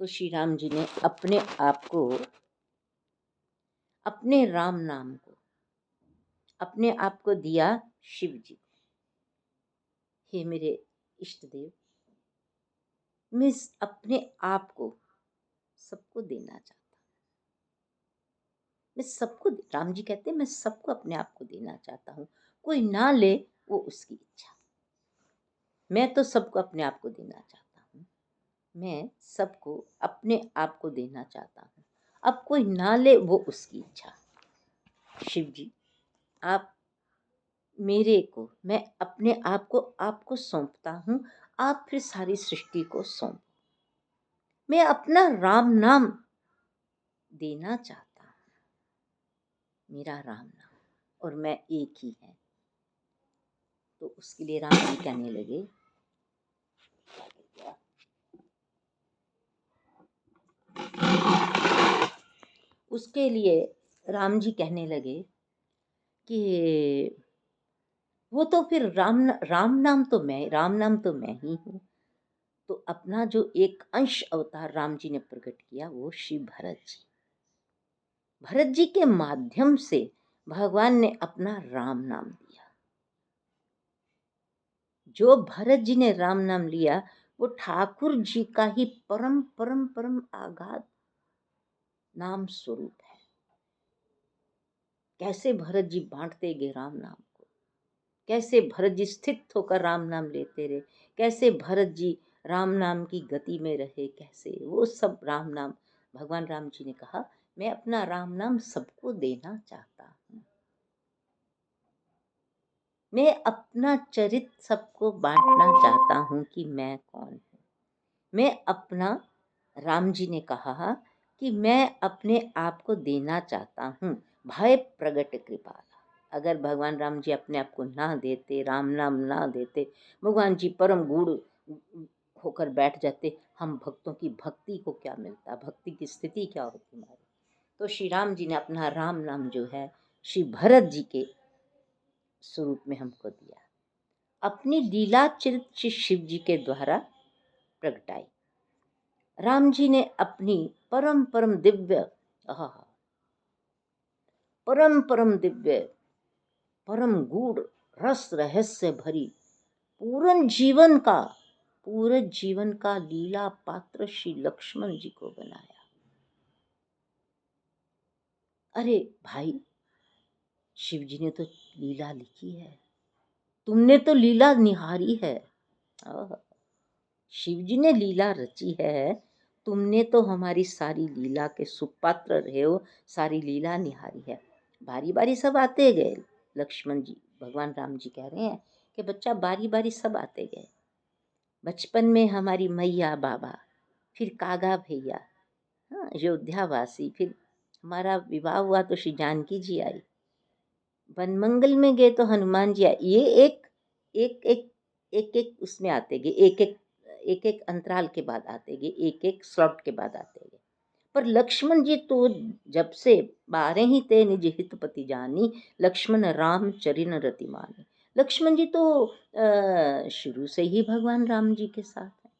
तो श्री राम जी ने अपने आप को, अपने राम नाम को, अपने आप को दिया शिव जी को। हे मेरे इष्ट देव, मैं अपने आप को सबको देना चाहता हूँ। मैं सबको, राम जी कहते हैं मैं सबको अपने आप को देना चाहता हूँ। कोई ना ले वो उसकी इच्छा, मैं तो सबको अपने आप को देना चाहता हूँ। मैं सबको अपने आप को देना चाहता हूँ। अब कोई ना ले वो उसकी इच्छा। शिव जी, आप मेरे को, मैं अपने आप को आपको सौंपता हूँ। आप फिर सारी सृष्टि को सौंपो। मैं अपना राम नाम देना चाहता हूँ, मेरा राम नाम, और मैं एक ही है। तो उसके लिए राम जी कहने लगे, उसके लिए राम जी कहने लगे कि वो तो फिर राम नाम तो मैं ही हूँ। तो अपना जो एक अंश अवतार राम जी ने प्रकट किया वो श्री भरत जी। भरत जी के माध्यम से भगवान ने अपना राम नाम दिया। जो भरत जी ने राम नाम लिया वो ठाकुर जी का ही परम परम परम आगाध नाम स्वरूप है। कैसे भरत जी बांटते गए राम नाम को, कैसे भरत जी स्थित होकर राम नाम लेते रहे, कैसे भरत जी राम नाम की गति में रहे, कैसे वो सब राम नाम भगवान राम जी ने कहा मैं अपना राम नाम सबको देना चाहता हूँ। मैं अपना चरित्र सबको बांटना चाहता हूँ कि मैं कौन हूँ। मैं अपना, राम जी ने कहा कि मैं अपने आप को देना चाहता हूँ। भय प्रगट कृपाला। अगर भगवान राम जी अपने आप को ना देते, राम नाम ना देते, भगवान जी परम गूढ़ होकर बैठ जाते, हम भक्तों की भक्ति को क्या मिलता, भक्ति की स्थिति क्या होती हमारी। तो श्री राम जी ने अपना राम नाम जो है श्री भरत जी के स्वरूप में हमको दिया। अपनी लीला चरित्र शिव जी के द्वारा प्रगटाई। राम जी ने अपनी परम परम दिव्य, परम परम दिव्य, परम गूढ़ रस रहस्य भरी पूरे जीवन का लीला पात्र श्री लक्ष्मण जी को बनाया। अरे भाई, शिव जी ने तो लीला लिखी है, तुमने तो लीला निहारी है। शिव जी ने लीला रची है, तुमने तो हमारी सारी लीला के सुपात्र रहे हो, सारी लीला निहारी है। बारी बारी सब आते गए। लक्ष्मण जी, भगवान राम जी कह रहे हैं कि बच्चा बारी बारी सब आते गए। बचपन में हमारी मैया बाबा, फिर कागा भैया, हाँ अयोध्यावासी, फिर हमारा विवाह हुआ तो श्री जानकी जी आई, बनमंगल में गए तो हनुमान जी आए। ये एक एक एक एक एक उसमें आते गए, एक एक अंतराल के बाद आते गए, एक एक स्लॉट के बाद आते गए। पर लक्ष्मण जी तो जब से 12 ही ते निज हितपति जानी, लक्ष्मण राम चरिन रति मानी। लक्ष्मण जी तो शुरू से ही भगवान राम जी के साथ हैं।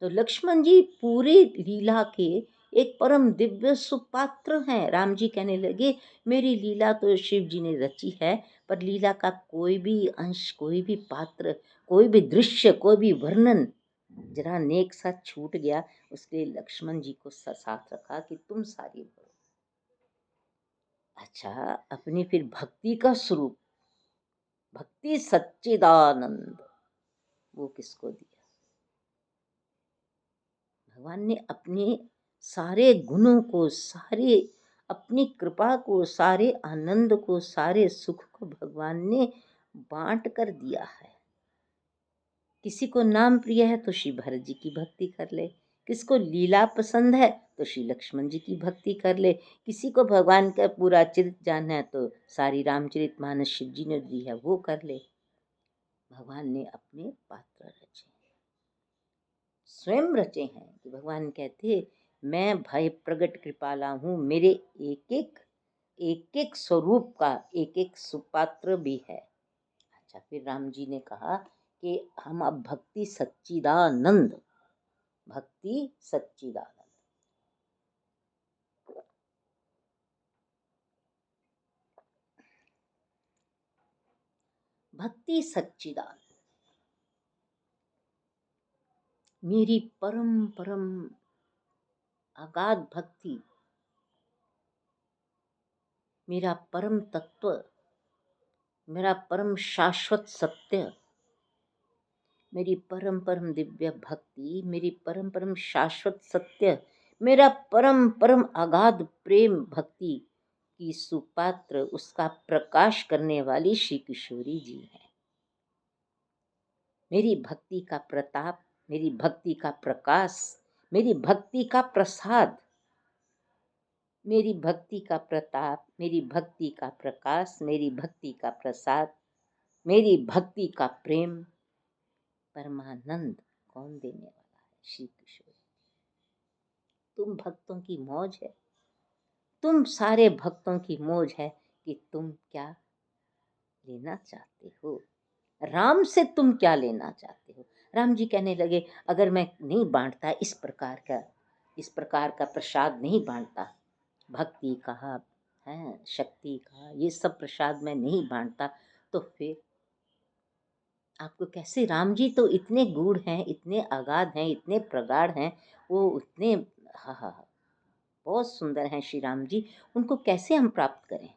तो लक्ष्मण जी पूरी लीला के एक परम दिव्य सुपात्र हैं। राम जी कहने लगे मेरी लीला तो शिव जी ने रची है, पर लीला का कोई भी अंश, कोई भी पात्र, कोई भी दृश्य, कोई भी वर्णन जरा नेक सा छूट गया, उसके लिए लक्ष्मण जी को साथ रखा कि तुम सारी बोलो। अच्छा, अपनी फिर भक्ति का स्वरूप, भक्ति सच्चिदानंद, वो किसको दिया? भगवान ने अपने सारे गुणों को, सारे अपनी कृपा को, सारे आनंद को, सारे सुख को भगवान ने बांट कर दिया है। किसी को नाम प्रिय है तो श्री भरत जी की भक्ति कर ले, किसको लीला पसंद है तो श्री लक्ष्मण जी की भक्ति कर ले, किसी को भगवान का पूरा चरित्र जानना है तो सारी रामचरित मानस शिव जी ने दी है वो कर ले। भगवान ने अपने पात्र रचे, स्वयं रचे हैं कि भगवान कहते मैं भय प्रगट कृपाला हूँ, मेरे एक एक स्वरूप का एक एक सुपात्र भी है। अच्छा, फिर राम जी ने कहा कि हम अब भक्ति सच्चिदानंद, भक्ति सच्चिदानंद। भक्ति सच्चिदानंद मेरी परम परम अगाध भक्ति, मेरा परम तत्व, मेरा परम शाश्वत सत्य, मेरी परम परम दिव्य भक्ति, मेरी परम परम शाश्वत सत्य, मेरा परम परम अगाध प्रेम भक्ति की सुपात्र, उसका प्रकाश करने वाली श्री किशोरी जी है। मेरी भक्ति का प्रताप, मेरी भक्ति का प्रकाश, मेरी भक्ति का प्रसाद, मेरी भक्ति का प्रताप, मेरी भक्ति का प्रकाश, मेरी भक्ति का प्रसाद, मेरी भक्ति का प्रेम, परमानंद कौन देने वाला है? श्री किशोर। तुम भक्तों की मौज है, तुम सारे भक्तों की मौज है कि तुम क्या लेना चाहते हो, राम से तुम क्या लेना चाहते हो। राम जी कहने लगे, अगर मैं नहीं बांटता इस प्रकार का प्रसाद नहीं बांटता, भक्ति का है, शक्ति का, ये सब प्रसाद मैं नहीं बांटता, तो फिर आपको कैसे। राम जी तो इतने गूढ़ हैं, इतने अगाध हैं, इतने प्रगाढ़ हैं, वो उतने बहुत सुंदर हैं श्री राम जी, उनको कैसे हम प्राप्त करें।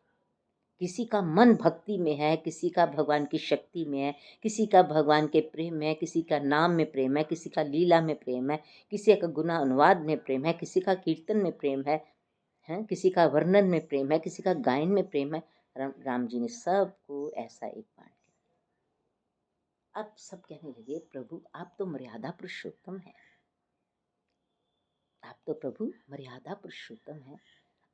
किसी का मन भक्ति में है, किसी का भगवान की शक्ति में है, किसी का भगवान के प्रेम में है, किसी का नाम में प्रेम है, किसी का लीला में प्रेम है, किसी का गुना अनुवाद में प्रेम है, किसी का कीर्तन में प्रेम है, किसी का वर्णन में प्रेम है, किसी का गायन में प्रेम है। राम जी ने सबको ऐसा एक बांट दिया। अब सब कहने लगे, प्रभु आप तो मर्यादा पुरुषोत्तम है, आप तो प्रभु मर्यादा पुरुषोत्तम है।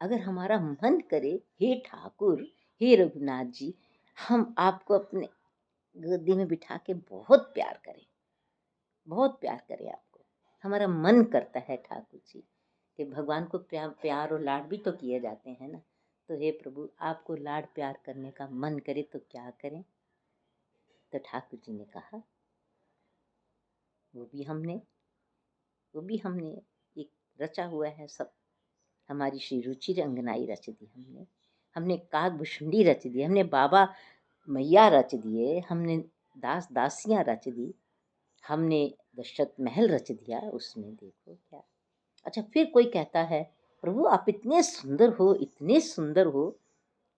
अगर हमारा मन करे, हे ठाकुर, हे रघुनाथ जी, हम आपको अपने गोदी में बिठा के बहुत प्यार करें, बहुत प्यार करें आपको। हमारा मन करता है ठाकुर जी कि भगवान को प्यार और लाड भी तो किए जाते हैं ना। तो हे प्रभु, आपको लाड प्यार करने का मन करे तो क्या करें। तो ठाकुर जी ने कहा, वो भी हमने एक रचा हुआ है सब। हमारी श्री रुचि रंगनाई रच दी हमने काग भुषुंडी रच दी, हमने बाबा मैया रच दिए, हमने दास दासियां रच दी, हमने दशरथ महल रच दिया, उसमें देखो क्या। अच्छा, फिर कोई कहता है, प्रभु आप इतने सुंदर हो, इतने सुंदर हो,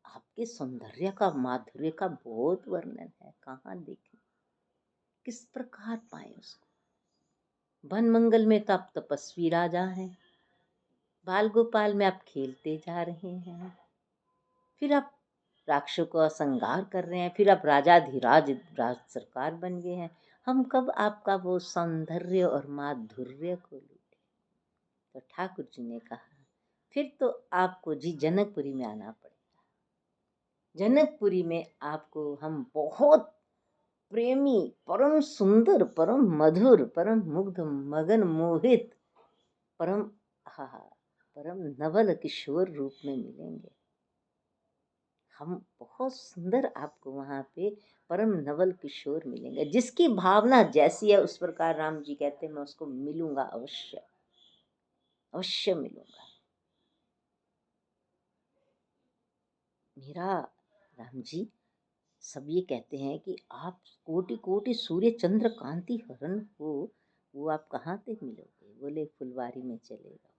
आपके सौंदर्य का, माधुर्य का बहुत वर्णन है, कहाँ देखें, किस प्रकार पाए उसको। वन मंगल में तो आप तपस्वी राजा हैं, बाल गोपाल में आप खेलते जा रहे हैं, फिर आप राक्षसों का संहार कर रहे हैं, फिर आप राजाधिराज राज सरकार बन गए हैं। हम कब आपका वो सौंदर्य और माधुर्य को लूटे। तो ठाकुर जी ने कहा, फिर तो आपको जी जनकपुरी में आना पड़ेगा। जनकपुरी में आपको हम बहुत प्रेमी, परम सुंदर, परम मधुर, परम मुग्ध, मगन मोहित, परम नवल किशोर रूप में मिलेंगे। हम बहुत सुंदर आपको वहाँ पे परम नवल किशोर मिलेंगे। जिसकी भावना जैसी है उस प्रकार राम जी कहते हैं, मैं उसको मिलूंगा, अवश्य अवश्य मिलूंगा। मेरा राम जी, सब ये कहते हैं कि आप कोटि कोटि सूर्य चंद्र कांति हरण हो, वो आप कहाँ तक मिलोगे। बोले फुलवारी में चले जाओ।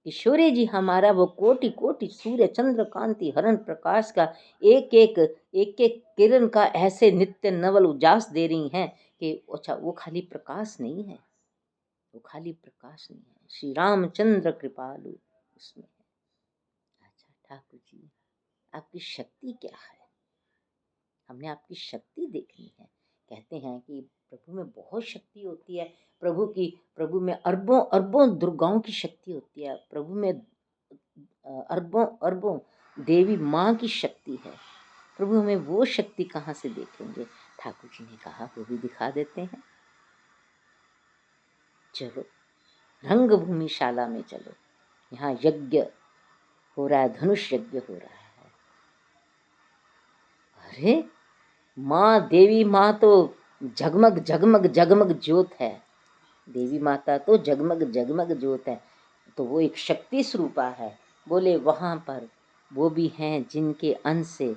किशोरी जी हमारा वो कोटि कोटि सूर्य चंद्र कांति हरण प्रकाश का एक एक किरण का ऐसे नित्य नवल उजास दे रही हैं कि अच्छा, वो खाली प्रकाश नहीं है, वो खाली प्रकाश नहीं है, श्री रामचंद्र कृपालु उसमें है। अच्छा ठाकुर जी, आपकी शक्ति क्या है, हमने आपकी शक्ति देखनी है। कहते हैं कि प्रभु में बहुत शक्ति होती है, प्रभु में अरबों अरबों दुर्गाओं की शक्ति होती है, प्रभु में अरबों अरबों देवी माँ की शक्ति है। प्रभु हमें वो शक्ति कहाँ से देखेंगे। ठाकुर जी ने कहा, वो भी दिखा देते हैं। चलो रंगभूमिशाला में चलो, यहाँ यज्ञ हो रहा है, धनुष यज्ञ हो रहा है। अरे माँ, देवी माँ तो जगमग जगमग जगमग ज्योत है, देवी माता तो जगमग जगमग ज्योत है, तो वो एक शक्ति स्वरूपा है। बोले वहाँ पर वो भी हैं जिनके अंश से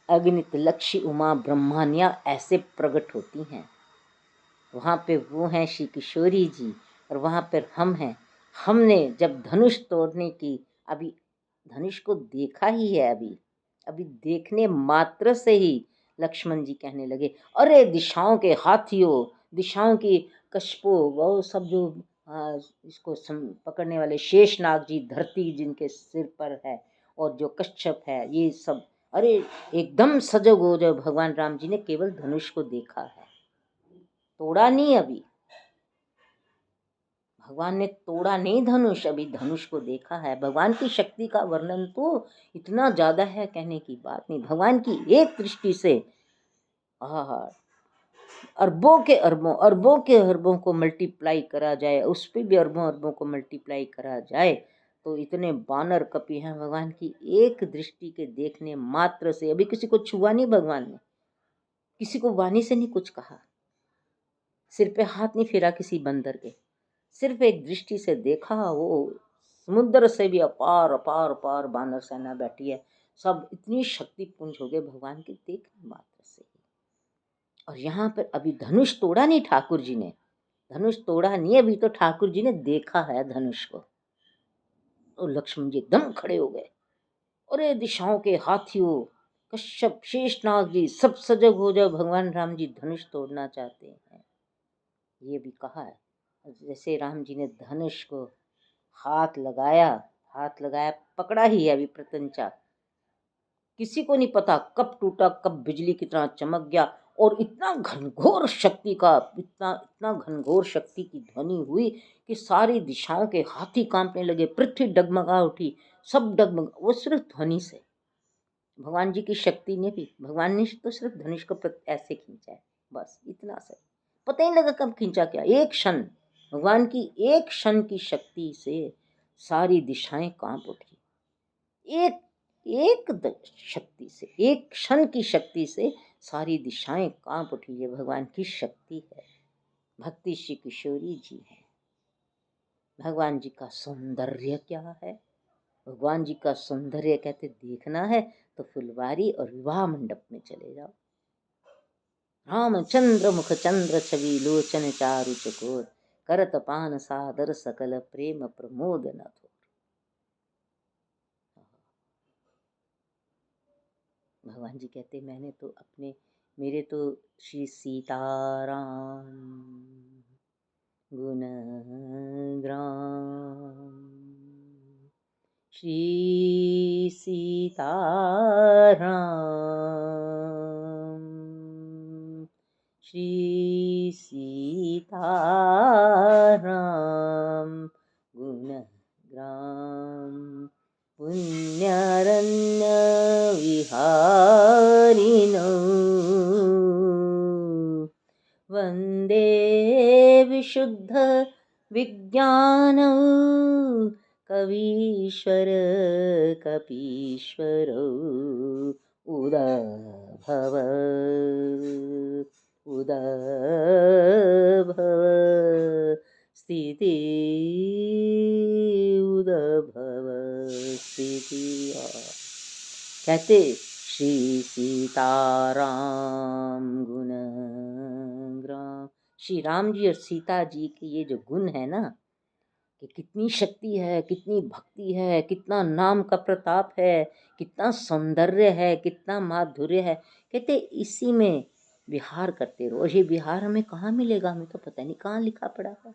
अगणित लक्ष्य उमा ब्रह्मानिया ऐसे प्रकट होती हैं। वहाँ पे वो हैं श्री किशोरी जी, और वहाँ पर हम हैं। हमने जब धनुष तोड़ने की, अभी धनुष को देखा ही है, अभी देखने मात्र से ही लक्ष्मण जी कहने लगे, अरे दिशाओं के हाथियों, दिशाओं की कशपो, वो सब जो इसको पकड़ने वाले शेषनाग जी, धरती जिनके सिर पर है, और जो कश्यप है, ये सब, अरे एकदम सजग हो जाओ। भगवान राम जी ने केवल धनुष को देखा है, तोड़ा नहीं। अभी भगवान ने तोड़ा नहीं धनुष, अभी धनुष को देखा है। भगवान की शक्ति का वर्णन तो इतना ज्यादा है, कहने की बात नहीं। भगवान की एक दृष्टि से आहा, अरबों के अरबों को मल्टीप्लाई करा जाए, उस पर भी अरबों अरबों को मल्टीप्लाई करा जाए, तो इतने बानर कपि हैं। भगवान की एक दृष्टि के देखने मात्र से, अभी किसी को छुआ नहीं भगवान ने, किसी को वाणी से नहीं कुछ कहा, सिर पे हाथ नहीं फेरा किसी बंदर के, सिर्फ एक दृष्टि से देखा। वो समुद्र से भी अपार अपार अपार बानर सेना बैठी है, सब इतनी शक्ति पुंज हो गए भगवान के देखने मात्र से। और यहाँ पर अभी धनुष तोड़ा नहीं ठाकुर जी ने, धनुष तोड़ा नहीं, अभी तो ठाकुर जी ने देखा है धनुष को। तो लक्ष्मण जी एकदम खड़े हो गए, अरे दिशाओं के हाथियों, कश्यप शेषनाग जी सब सजग हो जाओ, भगवान राम जी धनुष तोड़ना चाहते हैं। ये भी कहा है। जैसे राम जी ने धनुष को हाथ लगाया, पकड़ा ही है अभी प्रत्यंचा, किसी को नहीं पता कब टूटा, कब बिजली की तरह चमक गया, और इतना घनघोर शक्ति का, इतना इतना घनघोर शक्ति की ध्वनि हुई कि सारी दिशाओं के हाथी कांपने लगे, पृथ्वी डगमगा उठी, सब डगमगा, वो सिर्फ ध्वनि से। भगवान जी की शक्ति ने भी, भगवान ने तो सिर्फ धनुष को ऐसे खींचा है, बस इतना सा, पता ही नहीं लगा कब खींचा, क्या एक क्षण, भगवान की एक क्षण की शक्ति से सारी दिशाएं कांप उठी। एक शक्ति से, एक क्षण की शक्ति से सारी दिशाएं कांप उठी। ये भगवान की शक्ति है, भक्ति श्री किशोरी जी है। भगवान जी का सौंदर्य क्या है, भगवान जी का सौंदर्य कहते देखना है तो फुलवारी और विवाह मंडप में चले जाओ। रामचंद्र मुख चंद्र छवि लोचन चारु चकोर, करत पान सादर सकल प्रेम प्रमोद न थो। भगवान जी कहते मैंने तो अपने, मेरे तो श्री सीताराम गुण ग्राम, श्री सीताराम, श्री सीताराम गुण ग्राम, पुण्यरण्य विहारिणो वन्दे विशुद्ध विज्ञान कवीश्वर कपीश्वरौ उदभव उदभव स्थिति उदभव स्थिति। कहते श्री सीताराम गुण ग्राम, श्री राम जी और सीता जी के ये जो गुण है ना, कि कितनी शक्ति है, कितनी भक्ति है, कितना नाम का प्रताप है, कितना सौंदर्य है, कितना माधुर्य है, कहते इसी में विहार करते रहो। और ये विहार हमें कहाँ मिलेगा, हमें तो पता नहीं कहाँ लिखा पड़ा है।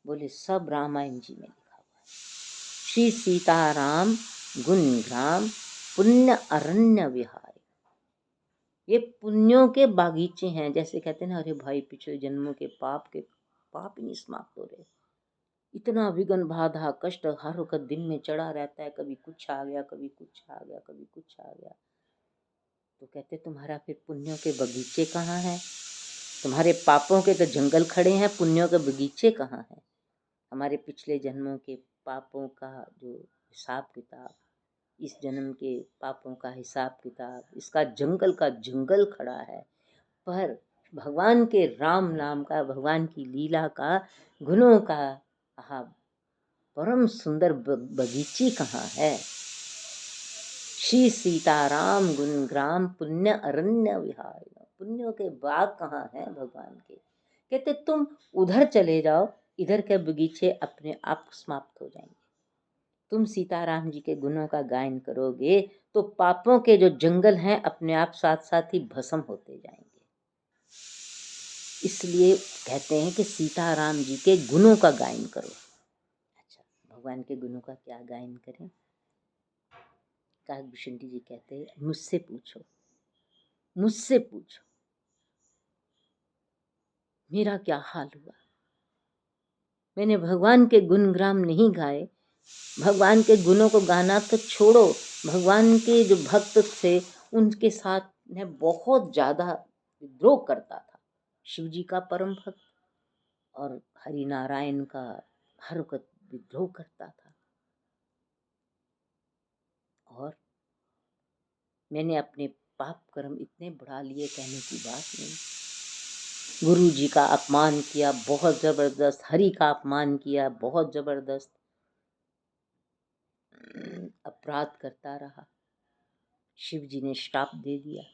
बोले सब रामायण जी में लिखा हुआ है। श्री सीताराम गुण ग्राम पुण्य अरण्य विहार, ये पुण्यों के बागीचे हैं। जैसे कहते हैं ना, अरे भाई पिछले जन्मों के पाप ही नहीं समाप्त हो रहे, इतना विघ्न बाधा कष्ट हर वक्त दिन में चढ़ा रहता है, कभी कुछ आ गया, कभी कुछ आ गया, कभी कुछ आ गया। तो कहते तुम्हारा फिर पुण्यों के बगीचे कहाँ हैं, तुम्हारे पापों के तो जंगल खड़े हैं, पुण्यों के बगीचे कहाँ हैं। हमारे पिछले जन्मों के पापों का जो हिसाब किताब, इस जन्म के पापों का हिसाब किताब, इसका जंगल का जंगल खड़ा है। पर भगवान के राम नाम का, भगवान की लीला का, गुणों का आहा परम सुंदर बगीची कहाँ है। श्री सीताराम गुणग्राम पुण्य अरण्य विहार, पुण्यों के बाग कहाँ हैं भगवान के। कहते तुम उधर चले जाओ, इधर के बगीचे अपने आप समाप्त हो जाएंगे। तुम सीताराम जी के गुणों का गायन करोगे तो पापों के जो जंगल हैं अपने आप साथ साथ ही भस्म होते जाएंगे। इसलिए कहते हैं कि सीताराम जी के गुणों का गायन करो। अच्छा, भगवान के गुणों का क्या गायन करें? काकभूषण जी कहते हैं मुझसे पूछो, मुझसे पूछो मेरा क्या हाल हुआ। मैंने भगवान के गुणग्राम नहीं गाए। भगवान के गुणों को गाना तो छोड़ो, भगवान के जो भक्त थे उनके साथ मैं बहुत ज्यादा विद्रोह करता था। शिव जी का परम भक्त और हरि नारायण का हर वक्त विद्रोह करता था। और मैंने अपने पाप कर्म इतने बढ़ा लिए, कहने की बात नहीं। गुरु जी का अपमान किया बहुत जबरदस्त, हरि का अपमान किया बहुत जबरदस्त, अपराध करता रहा। शिव जी ने श्राप दे दिया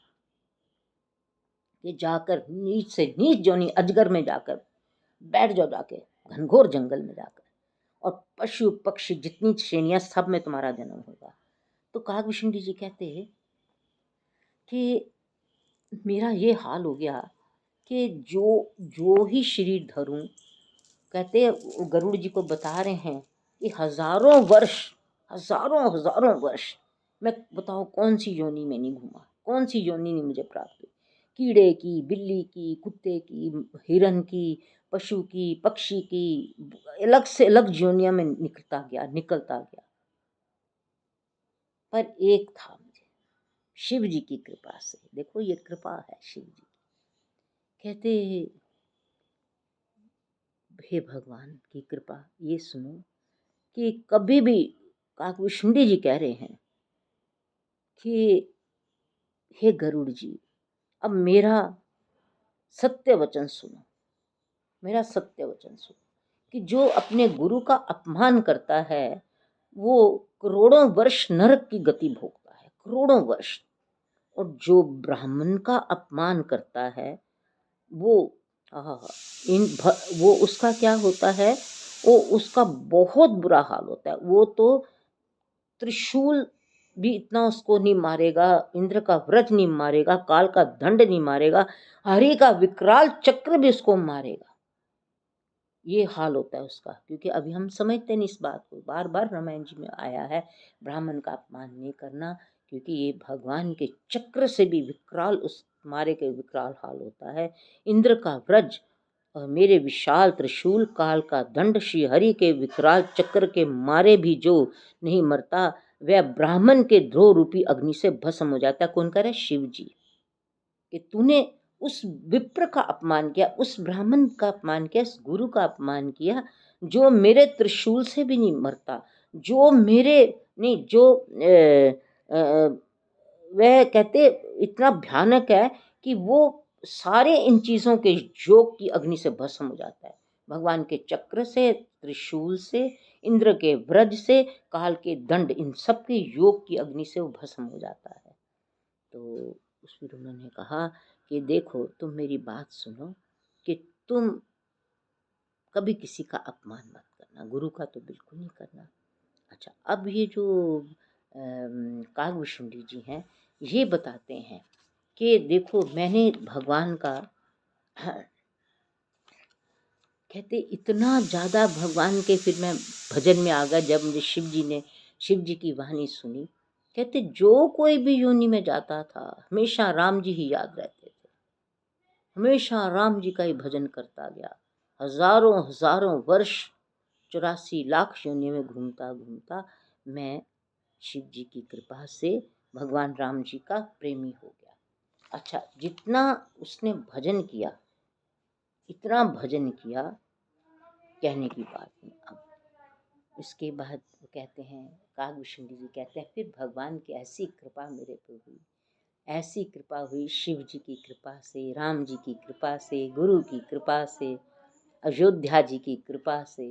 कि जाकर नीच से नीच जोनी अजगर में जाकर बैठ जाओ, जाके घनघोर जंगल में जाकर, और पशु पक्षी जितनी श्रेणियां सब में तुम्हारा जन्म होगा। तो काकभूषण जी कहते हैं कि मेरा ये हाल हो गया कि जो जो ही शरीर धरूं, कहते गरुड़ जी को बता रहे हैं कि हजारों वर्ष मैं बताओ कौन सी योनि में नहीं घूमा, कौन सी योनि नहीं मुझे प्राप्त हुई। कीड़े की, बिल्ली की, कुत्ते की, हिरन की, पशु की, पक्षी की, अलग से अलग योनिया में निकलता गया। पर एक था मुझे, शिव जी की कृपा से। देखो ये कृपा है शिव जी की। कहते हे भगवान की कृपा, ये सुनो कि कभी भी काकभूषण जी कह रहे हैं कि हे गरुड़ जी, अब मेरा सत्य वचन सुनो, मेरा सत्य वचन सुनो कि जो अपने गुरु का अपमान करता है वो करोड़ों वर्ष नरक की गति भोगता है, करोड़ों वर्ष। और जो ब्राह्मण का अपमान करता है वो वो उसका क्या होता है, वो उसका बहुत बुरा हाल होता है। वो तो त्रिशूल भी इतना उसको नहीं मारेगा, इंद्र का वज्र नहीं मारेगा, काल का दंड नहीं मारेगा, हरि का विकराल चक्र भी उसको मारेगा। ये हाल होता है उसका। क्योंकि अभी हम समझते नहीं इस बात को, बार बार रामायण जी में आया है ब्राह्मण का अपमान नहीं करना, क्योंकि ये भगवान के चक्र से भी विकराल, उस मारे के विकराल हाल होता है। इंद्र का वज्र और मेरे विशाल त्रिशूल, काल का दंड, श्री हरि के विकराल चक्र के मारे भी जो नहीं मरता वह ब्राह्मण के द्रोह रूपी अग्नि से भस्म हो जाता है। कौन करे? शिव जी। कि तूने उस विप्र का अपमान किया, उस ब्राह्मण का अपमान किया, उस गुरु का अपमान किया जो मेरे त्रिशूल से भी नहीं मरता, जो मेरे नहीं जो वह कहते इतना भयानक है कि वो सारे इन चीजों के योग की अग्नि से भस्म हो जाता है। भगवान के चक्र से, त्रिशूल से, इंद्र के वज्र से, काल के दंड, इन सब के योग की अग्नि से वो भस्म हो जाता है। तो उस फिर उन्होंने कहा कि देखो तुम मेरी बात सुनो कि तुम कभी किसी का अपमान मत करना, गुरु का तो बिल्कुल नहीं करना। अच्छा, अब ये जो काकभूषण जी हैं ये बताते हैं कि देखो मैंने भगवान का कहते इतना ज़्यादा भगवान के, फिर मैं भजन में आ गया जब मुझे शिव जी की वाणी सुनी। कहते जो कोई भी योनि में जाता था हमेशा राम जी ही याद रहते थे, हमेशा राम जी का ही भजन करता गया। हजारों वर्ष 84 लाख योनि में घूमता घूमता मैं शिव जी की कृपा से भगवान राम जी का प्रेमी हो गया। अच्छा, जितना उसने भजन किया, इतना भजन किया, कहने की बात नहीं। अब इसके बाद वो कहते हैं, काकभूषण जी कहते हैं फिर भगवान की ऐसी कृपा मेरे पे हुई, ऐसी कृपा हुई शिव जी की कृपा से, राम जी की कृपा से, गुरु की कृपा से, अयोध्या जी की कृपा से।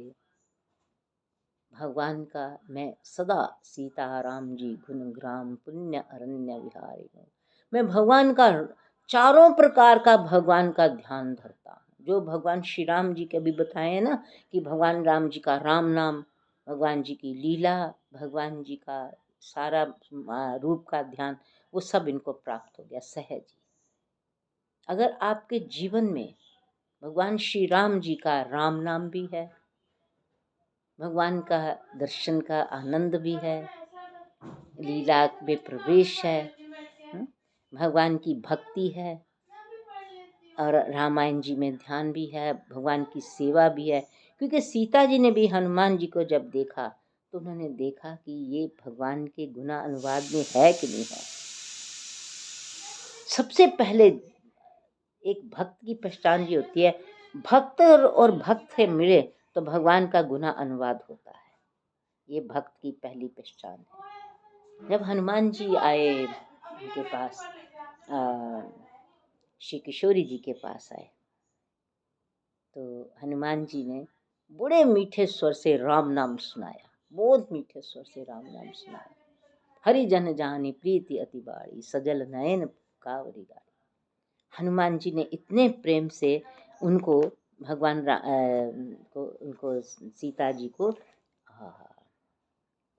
भगवान का मैं सदा सीताराम जी गुण ग्राम पुण्य अरण्य विहारी हूँ। मैं भगवान का चारों प्रकार का भगवान का ध्यान धरता हूँ। जो भगवान श्री राम जी के भी बताए हैं ना कि भगवान राम जी का राम नाम, भगवान जी की लीला, भगवान जी का सारा रूप का ध्यान, वो सब इनको प्राप्त हो गया सहज ही। अगर आपके जीवन में भगवान श्री राम जी का राम नाम भी है, भगवान का दर्शन का आनंद भी है, लीला में प्रवेश है, भगवान की भक्ति है, और रामायण जी में ध्यान भी है, भगवान की सेवा भी है। क्योंकि सीता जी ने भी हनुमान जी को जब देखा तो उन्होंने देखा कि ये भगवान के गुना अनुवाद में है कि नहीं है। सबसे पहले एक भक्त की पहचान ये होती है, भक्त और भक्त से मिले तो भगवान का गुना अनुवाद होता है। ये भक्त की पहली पहचान है। जब हनुमान जी आए उनके पास, श्री किशोरी जी के पास आए, तो हनुमान जी ने बड़े मीठे स्वर से राम नाम सुनाया, बहुत मीठे स्वर से राम नाम सुनाया। हरि जन जानी प्रीति अति बाड़ी, सजल नयन कावरी गाड़ी। हनुमान जी ने इतने प्रेम से उनको भगवान उनको सीता जी को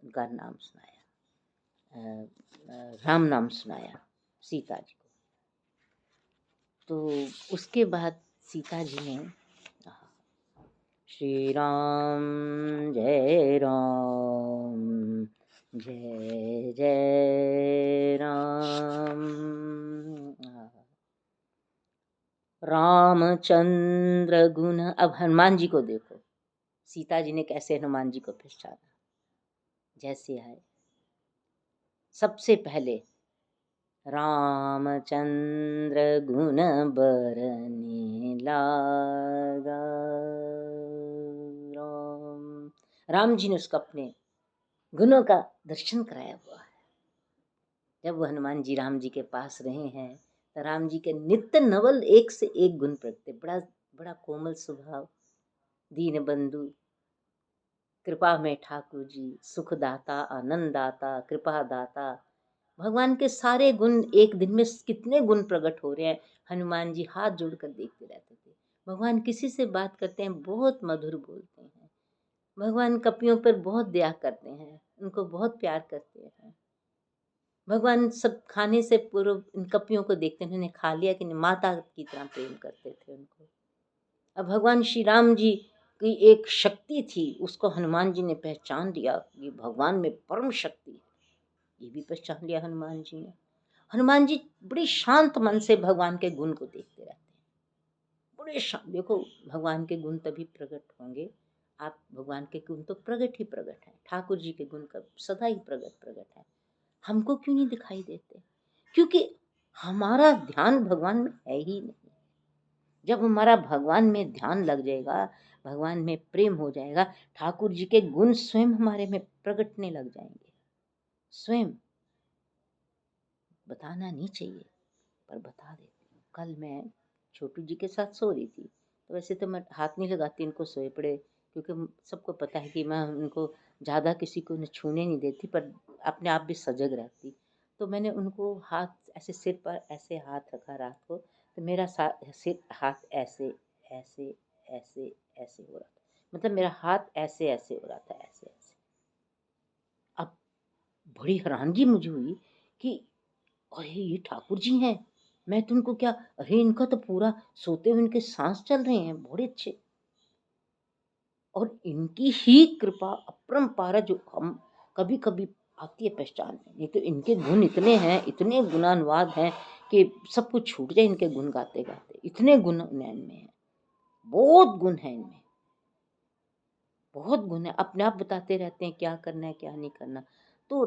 उनका नाम सुनाया, राम नाम सुनाया सीता जी को। तो उसके बाद सीता जी ने श्री राम जय राम जय जय राम, रामचंद्र गुण। अब हनुमान जी को देखो, सीता जी ने कैसे हनुमान जी को पहचाना। जैसे है सबसे पहले रामचंद्र गुण बरने लागा, राम जी ने उसको अपने गुणों का दर्शन कराया हुआ है। जब वो हनुमान जी राम जी के पास रहे हैं तो राम जी के नित्य नवल एक से एक गुण प्रगटे। बड़ा बड़ा कोमल स्वभाव, दीन बंधु, कृपा में ठाकुर जी, सुखदाता, आनंददाता, कृपा दाता। भगवान के सारे गुण एक दिन में कितने गुण प्रकट हो रहे हैं। हनुमान जी हाथ जोड़कर देखते रहते थे। भगवान किसी से बात करते हैं बहुत मधुर बोलते हैं। भगवान कपियों पर बहुत दया करते हैं, उनको बहुत प्यार करते हैं। भगवान सब खाने से पूर्व इन कपियों को देखते हैं, उन्होंने खा लिया कि नहीं, माता की तरह प्रेम करते थे उनको। अब भगवान श्री राम जी की एक शक्ति थी, उसको हनुमान जी ने पहचान लिया कि भगवान में परम शक्ति है। ये भी पहचान लिया हनुमान जी ने। हनुमान जी बड़ी शांत मन से भगवान के गुण को देखते रहते हैं, बड़े शांत। देखो भगवान के गुण तभी प्रकट होंगे, आप भगवान के गुण तो प्रकट ही प्रकट है, ठाकुर जी के गुण का सदा ही प्रकट है। हमको क्यों नहीं दिखाई देते? क्योंकि हमारा ध्यान भगवान में है ही नहीं। जब हमारा भगवान में ध्यान लग जाएगा, भगवान में प्रेम हो जाएगा, ठाकुर जी के गुण स्वयं हमारे में प्रकटने लग जाएंगे। स्वयं बताना नहीं चाहिए पर बता देती हूँ। कल मैं छोटू जी के साथ सो रही थी, तो वैसे तो मैं हाथ नहीं लगाती इनको सोए पड़े, क्योंकि सबको पता है कि मैं उनको ज़्यादा किसी को छूने नहीं देती, पर अपने आप भी सजग रहती। तो मैंने उनको हाथ ऐसे सिर पर ऐसे हाथ रखा रात को, तो मेरा सिर हाथ ऐसे ऐसे ऐसे ऐसे हो रहा था, मतलब मेरा हाथ ऐसे ऐसे हो रहा था, ऐसे ऐसे। अब बड़ी हैरानगी मुझे हुई कि अरे ये ठाकुर जी हैं, मैं तो उनको क्या, अरे इनका तो पूरा सोते हुए इनके सांस चल रहे हैं, बड़े अच्छे। और इनकी ही कृपा अपरंपार जो हम कभी कभी आती है पहचान में, नहीं तो इनके गुण इतने हैं, इतने गुणानुवाद हैं कि सब कुछ छूट जाए इनके गुण गाते गाते। इतने गुण इनमें हैं, बहुत गुण है इनमें, बहुत गुण है। अपने आप बताते रहते हैं क्या करना है क्या नहीं करना। तो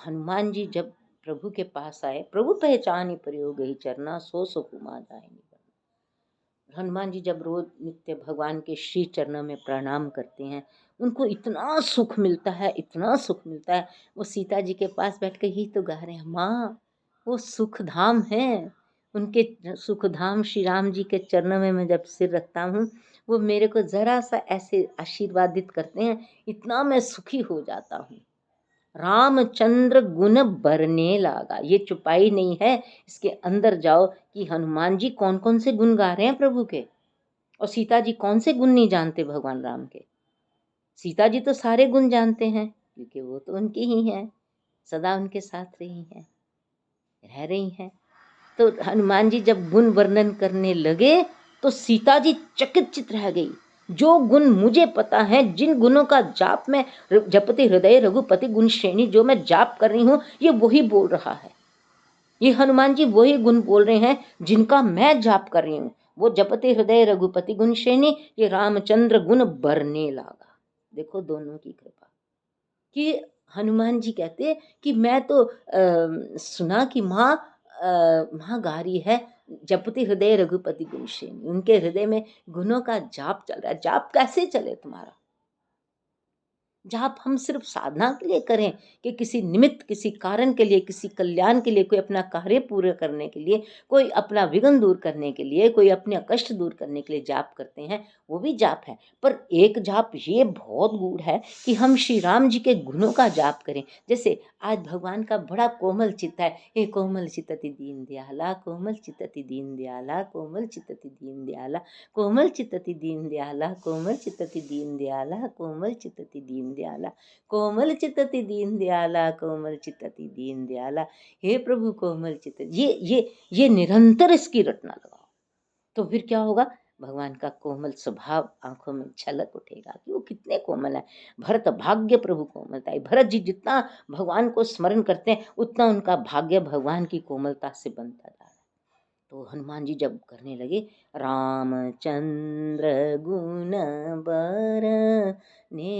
हनुमान जी जब प्रभु के पास आए, प्रभु पहचान ही प्रयोग ही चरना, सो सुकुमा जाए नहीं करना। हनुमान जी जब रोज नित्य भगवान के श्री चरणों में प्रणाम करते हैं, उनको इतना सुख मिलता है, इतना सुख मिलता है। वो सीता जी के पास बैठ के ही तो गा रहे हैं, माँ वो सुख धाम है। उनके सुख धाम श्री राम जी के चरणों में मैं जब सिर रखता हूँ, वो मेरे को ज़रा सा ऐसे आशीर्वादित करते हैं, इतना मैं सुखी हो जाता हूँ। रामचंद्र गुण बरने लागा, ये चुपाई नहीं है, इसके अंदर जाओ कि हनुमान जी कौन कौन से गुण गा रहे हैं प्रभु के, और सीता जी कौन से गुण नहीं जानते भगवान राम के। सीता जी तो सारे गुण जानते हैं, क्योंकि वो तो उनकी ही हैं, सदा उनके साथ रही हैं, रह रही हैं। तो हनुमान जी जब गुण वर्णन करने लगे तो सीता जी चकित रह गई। जो गुण मुझे पता है, जिन गुणों का जाप मैं, जपति हृदय रघुपति गुण श्रेणी, जो मैं जाप कर रही हूँ, ये वही बोल रहा है। ये हनुमान जी वही गुण बोल रहे हैं जिनका मैं जाप कर रही हूँ। वो जपति हृदय रघुपति गुण श्रेणी, ये रामचंद्र गुण बरने लगा। देखो दोनों की कृपा कि हनुमान जी कहते कि मैं तो सुना कि माँ गा रही है जपति हृदय रघुपति गुण श्रेणी, उनके हृदय में गुणों का जाप चल रहा है। जाप कैसे चले तुम्हारा? जाप हम सिर्फ साधना के लिए करें कि किसी निमित्त, किसी कारण के लिए, किसी कल्याण के लिए, कोई अपना कार्य पूरा करने के लिए, कोई अपना विघ्न दूर करने के लिए, कोई अपने कष्ट दूर करने के लिए जाप करते हैं, वो भी जाप है। पर एक जाप ये बहुत गूढ़ है कि हम श्री राम जी के गुणों का जाप करें। जैसे आज भगवान का बड़ा कोमल चित्त है, हे कोमल चित्तति दीन दयाला, कोमल चित्तति दीन दयाला, कोमल चित्तति दीन दयाला, कोमल चित्तति दीन दयाला, कोमल चित्तति दीन दयाला, कोमल चित्तति दीन दयाला, कोमल चित्तति दीन दयाला, कोमल चित्तति दीन दयाला। हे प्रभु कोमल चित्त, ये निरंतर इसकी रटना लगाओ, तो फिर क्या होगा? भगवान का कोमल स्वभाव आंखों में झलक उठेगा कि वो कितने कोमल है। भरत भाग्य प्रभु कोमलता है। भरत जी जितना भगवान को स्मरण करते हैं, उतना उनका भाग्य भगवान की कोमलता से बनता जा रहा है। तो हनुमान जी जब करने लगे, रामचंद्र गुण बरने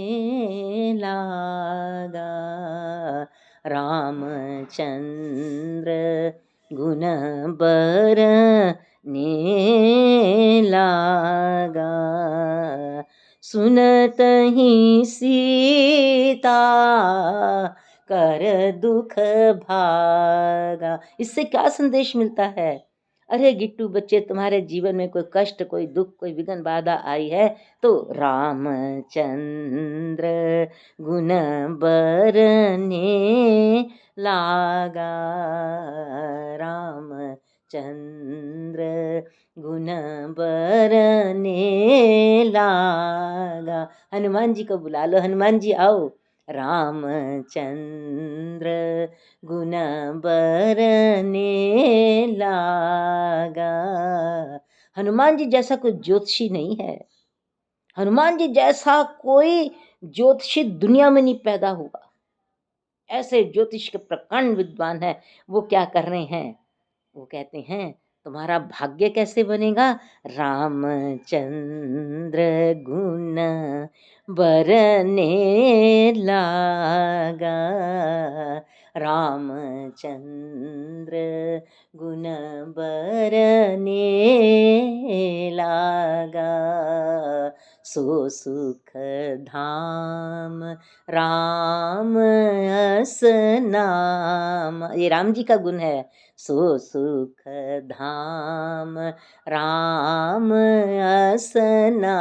लागा, रामचंद्र गुण बरने लागा, सुनत ही सीता कर दुख भागा। इससे क्या संदेश मिलता है? अरे गिट्टू बच्चे, तुम्हारे जीवन में कोई कष्ट, कोई दुख, कोई विघ्न बाधा आई है, तो रामचंद्र गुण बरने लागा, रामचंद्र गुण बरने लागा। हनुमान जी को बुला लो, हनुमान जी आओ। रामचंद्र गुण बरने लागा। हनुमान जी जैसा कोई ज्योतिषी नहीं है, हनुमान जी जैसा कोई ज्योतिषी दुनिया में नहीं पैदा हुआ। ऐसे ज्योतिष के प्रकांड विद्वान है। वो क्या कर रहे हैं? वो कहते हैं तुम्हारा भाग्य कैसे बनेगा? रामचंद्र गुण बरने लागा, रामचंद्र गुण बरने लागा, सो सुख धाम राम अस नाम। ये राम जी का गुण है। सो सुख धाम राम असना।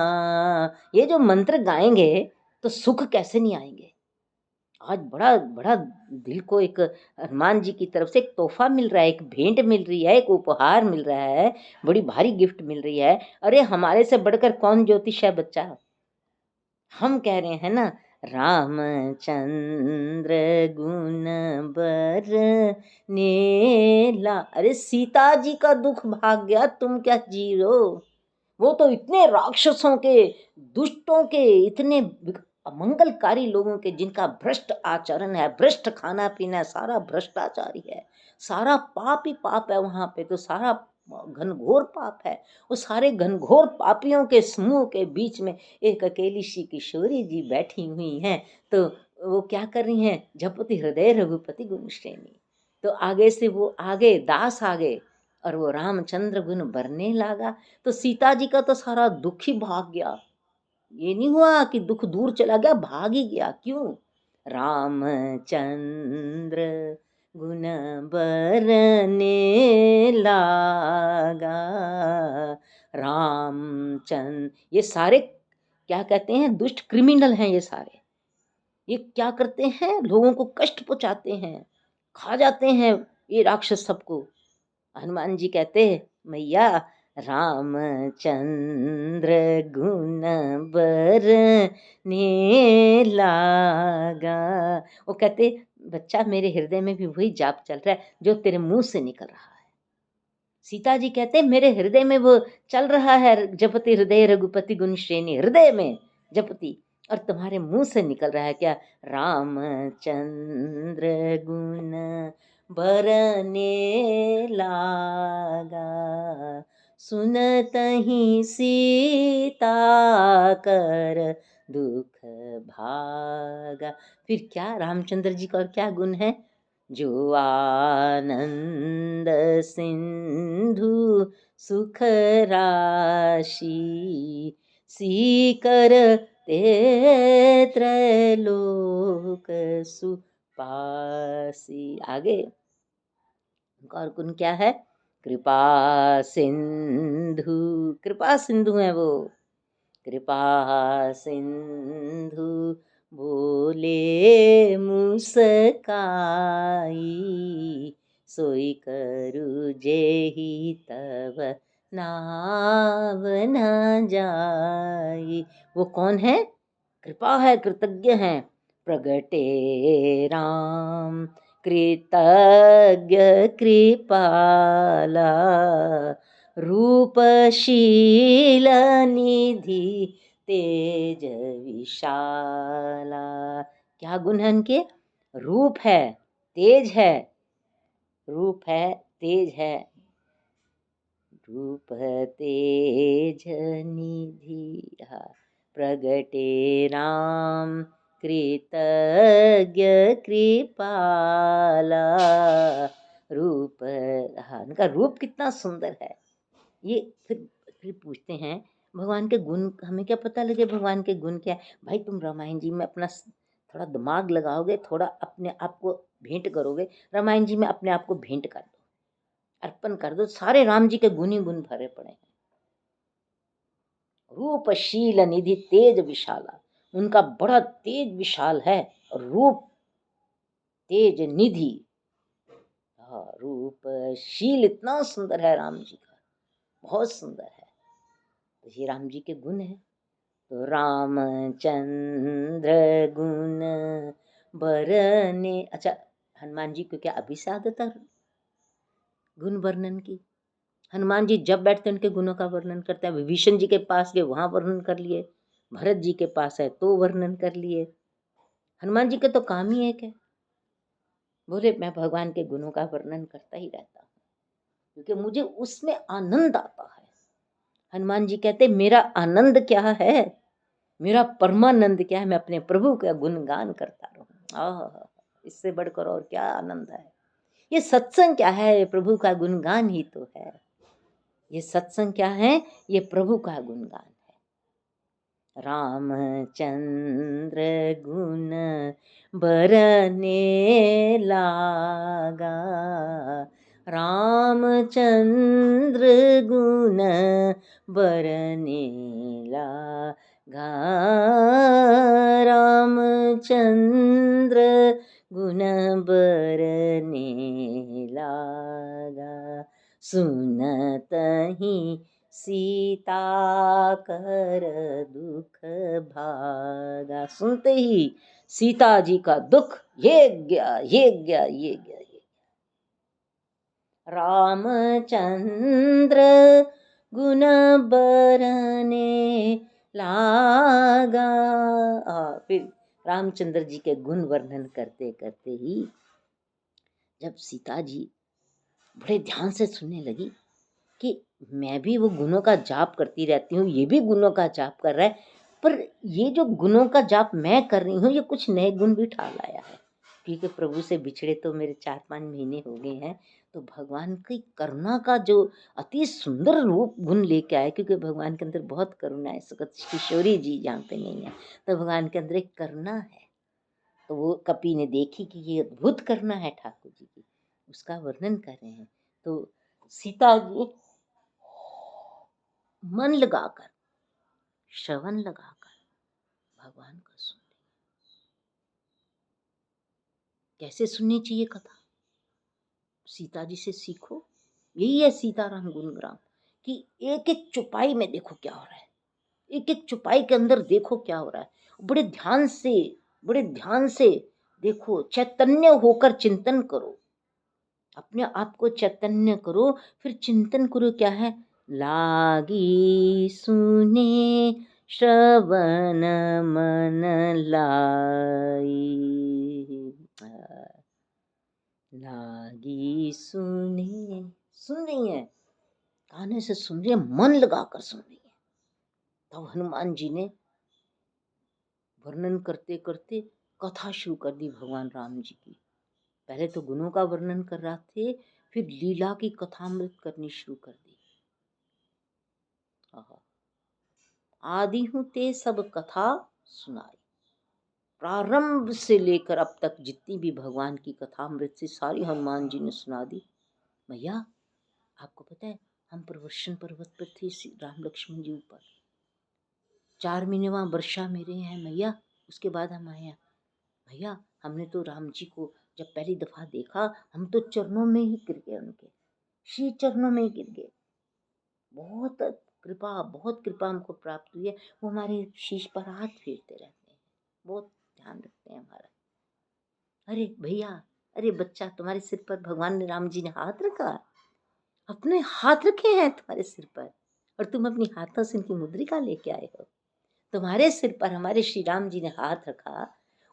ये जो मंत्र गाएंगे तो सुख कैसे नहीं आएंगे? आज बड़ा बड़ा दिल को एक हनुमान जी की तरफ से एक तोहफा मिल रहा है, एक भेंट मिल रही है, एक उपहार मिल रहा है, बड़ी भारी गिफ्ट मिल रही है। अरे हमारे से बढ़कर कौन ज्योतिष है बच्चा? हम कह रहे हैं ना, रामचंद्र गुण बरने ला। अरे सीता जी का दुख भाग गया, तुम क्या जी लो? वो तो इतने राक्षसों के, दुष्टों के, इतने अमंगलकारी लोगों के, जिनका भ्रष्ट आचरण है, भ्रष्ट खाना पीना है, सारा भ्रष्टाचारी है, सारा पाप ही पाप है वहां पे, तो सारा घनघोर पाप है। वो सारे घनघोर पापियों के समूह के बीच में एक अकेली सी किशोरी जी बैठी हुई हैं। तो वो क्या कर रही हैं? जपति हृदय रघुपति गुण श्रेणी। तो आगे से वो आगे दास आगे, और वो रामचंद्र गुण बरने लागा। तो सीता जी का तो सारा दुख ही भाग गया। ये नहीं हुआ कि दुख दूर चला गया, भाग ही गया। क्यों? रामचंद्र गुण बरने लागा। रामचंद्र, ये सारे क्या कहते हैं, दुष्ट क्रिमिनल हैं ये सारे। ये क्या करते हैं, लोगों को कष्ट पहुंचाते हैं, खा जाते हैं ये राक्षस सबको। हनुमान जी कहते, मैया रामचंद्र गुण बरने लागा। वो कहते, बच्चा मेरे हृदय में भी वही जाप चल रहा है जो तेरे मुंह से निकल रहा है। सीता जी कहते, मेरे हृदय में वो चल रहा है, जपति हृदय रघुपति गुण श्रेणी, हृदय में जपति, और तुम्हारे मुंह से निकल रहा है क्या, रामचंद्र गुण बरने लागा। सुनत ही सीता कर दुख भागा। फिर क्या, रामचंद्र जी का और क्या गुण है, जो आनंद सिंधु सुख राशि, सीकर ते त्रैलोक सुपासी। आगे और गुण क्या है, कृपा सिंधु, कृपा सिंधु है वो, कृपा सिंधु बोले मुस्काई, सोई करू जेहि तब नाव न जाई। वो कौन है, कृपा है, कृतज्ञ है। प्रगटे राम कृतज्ञ कृपाला, रूपशील निधि तेज विशाला। क्या गुण है उनके, रूप है, तेज है, रूप है, तेज है, रूप तेज निधि। हाँ, प्रगटे राम कृतज्ञ कृपाला, रूप, हाँ उनका रूप कितना सुंदर है। ये फिर पूछते हैं, भगवान के गुण हमें क्या पता लगे, भगवान के गुण क्या है। भाई तुम रामायण जी में अपना थोड़ा दिमाग लगाओगे, थोड़ा अपने आप को भेंट करोगे, रामायण जी में अपने आप को भेंट कर दो, अर्पण कर दो, सारे राम जी के गुण ही गुण भरे पड़े हैं। रूपशील निधि तेज विशाला, उनका बड़ा तेज विशाल है, और रूप तेज निधि, हाँ रूपशील, इतना सुंदर है राम जी का, बहुत सुंदर है। तो ये राम जी के गुण है। तो रामचंद्र गुण बरने, अच्छा हनुमान जी को क्या अभी से आदत है गुण वर्णन की। हनुमान जी जब बैठते उनके गुणों का वर्णन करते हैं। विभीषण जी के पास गए, वहां वर्णन कर लिए, भरत जी के पास है तो वर्णन कर लिए। हनुमान जी के तो काम ही एक है, बोले मैं भगवान के गुणों का वर्णन करता ही रहता हूँ क्योंकि मुझे उसमें आनंद आता है। हनुमान जी कहते मेरा आनंद क्या है, मेरा परमानंद क्या है, मैं अपने प्रभु का गुणगान करता रहूं। आह, इससे बढ़कर और क्या आनंद है। ये सत्संग क्या है, ये प्रभु का गुणगान ही तो है। ये सत्संग क्या है, ये प्रभु का गुणगान है। रामचंद्र गुण बरने लागा, रामचंद्र गुण बरने लागा, रामचंद्र गुण बरने लागा। सुनत ही सीता कर दुख भागा। सुनते ही सीता जी का दुख ये गया, ये गया, ये गया, ये। रामचंद्र गुण बरने लागा। फिर रामचंद्र जी के गुण वर्णन करते करते ही जब सीता जी बड़े ध्यान से सुनने लगी कि मैं भी वो गुणों का जाप करती रहती हूँ, ये भी गुणों का जाप कर रहा है, पर ये जो गुणों का जाप मैं कर रही हूँ ये कुछ नए गुण भी ठाल आया है। क्योंकि प्रभु से बिछड़े तो मेरे 4-5 महीने हो गए हैं, तो भगवान की करुणा का जो अति सुंदर रूप गुण लेके आए, क्योंकि भगवान के अंदर बहुत करुणा है। सुगत किशोरी जी यहाँ पे नहीं है, तो भगवान के अंदर एक करुणा है। तो वो कपि ने देखी कि ये अद्भुत करना है ठाकुर जी की, उसका वर्णन कर रहे हैं। तो सीता जी मन लगाकर, श्रवण लगाकर भगवान का सुन रही। कैसे सुननी चाहिए कथा? सीता जी से सीखो। यही है सीताराम गुणग्राम कि एक एक चुपाई में देखो क्या हो रहा है, एक एक चुपाई के अंदर देखो क्या हो रहा है। बड़े ध्यान से, बड़े ध्यान से देखो, चैतन्य होकर चिंतन करो, अपने आप को चैतन्य करो, फिर चिंतन करो क्या है। लागी सुने श्रवण मन लाई, लागी सुने, सुन रही है, काने से सुन रही है, मन लगाकर सुन रही है। तब हनुमान जी ने वर्णन करते करते कथा शुरू कर दी भगवान राम जी की। पहले तो गुणों का वर्णन कर रहे थे, फिर लीला की कथामृत करनी शुरू कर दी। आदि हूं ते सब कथा सुनाई, प्रारंभ से लेकर अब तक जितनी भी भगवान की कथामृत से सारी हनुमान जी ने सुना दी। भैया आपको पता है, हम प्रवर्षण पर्वत पर थे, राम लक्ष्मण जी ऊपर, 4 महीने वहां वर्षा में रहे हैं मैया, उसके बाद हम आए हैं। भैया हमने तो राम जी को जब पहली दफा देखा, हम तो चरणों में ही गिर गए, उनके श्री चरणों में ही गिर गए। बहुत कृपा, बहुत कृपा हमको प्राप्त हुई है। वो हमारे शीश पर हाथ फेरते रहते हैं, बहुत ध्यान रखते हैं हमारा। अरे भैया, अरे बच्चा, तुम्हारे सिर पर भगवान ने, राम जी ने हाथ रखा, अपने हाथ रखे हैं तुम्हारे सिर पर, और तुम अपनी हाथों से इनकी मुद्रिका लेके आए हो। तुम्हारे सिर पर हमारे श्री राम जी ने हाथ रखा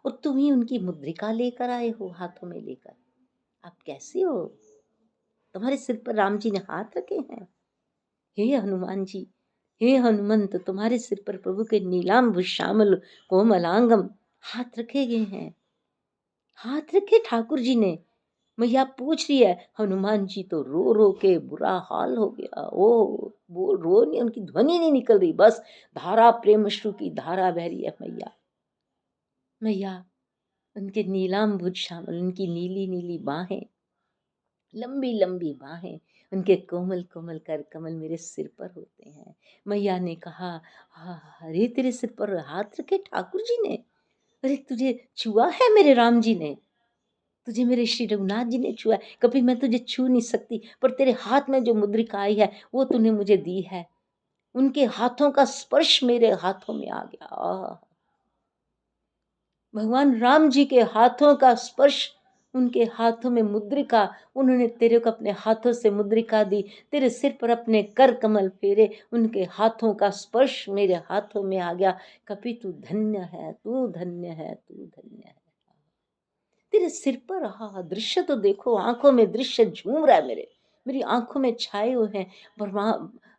और तुम ही उनकी मुद्रिका लेकर आए हो हाथों में लेकर। आप कैसे हो? तुम्हारे सिर पर राम जी ने हाथ रखे हैं। हे हनुमान जी, हे हनुमंत, तुम्हारे सिर पर प्रभु के नीलांब श्यामल कोमलांगम हाथ रखे गए हैं, हाथ रखे ठाकुर जी ने। मैया पूछ रही है, हनुमान जी तो रो रो के बुरा हाल हो गया। ओ वो रो नहीं, उनकी ध्वनि नहीं निकल रही, बस धारा, प्रेम अश्रु की धारा बह रही है। मैया, मैया, उनके नीलांबुज श्यामल, उनकी नीली नीली बाहें, लंबी लंबी बाहें, उनके कोमल कोमल कर कमल मेरे सिर पर होते हैं। मैया ने कहा, अरे तेरे सिर पर हाथ रखे ठाकुर जी ने, अरे तुझे छुआ है मेरे राम जी ने, तुझे मेरे श्री रघुनाथ जी ने छुआ है। कभी मैं तुझे छू नहीं सकती, पर तेरे हाथ में जो मुद्रिका आई है वो तूने मुझे दी है। उनके हाथों का स्पर्श मेरे हाथों में आ गया। भगवान राम जी के हाथों का स्पर्श, उनके हाथों में मुद्रिका, उन्होंने तेरे को अपने हाथों से मुद्रिका दी, तेरे सिर पर अपने कर कमल फेरे, उनके हाथों का स्पर्श मेरे हाथों में आ गया। कभी तू धन्य है, तू धन्य है, तू धन्य है। तेरे सिर पर, हाँ दृश्य तो देखो, आंखों में दृश्य झूम रहा है, मेरी आंखों में छाए हुए हैं। पर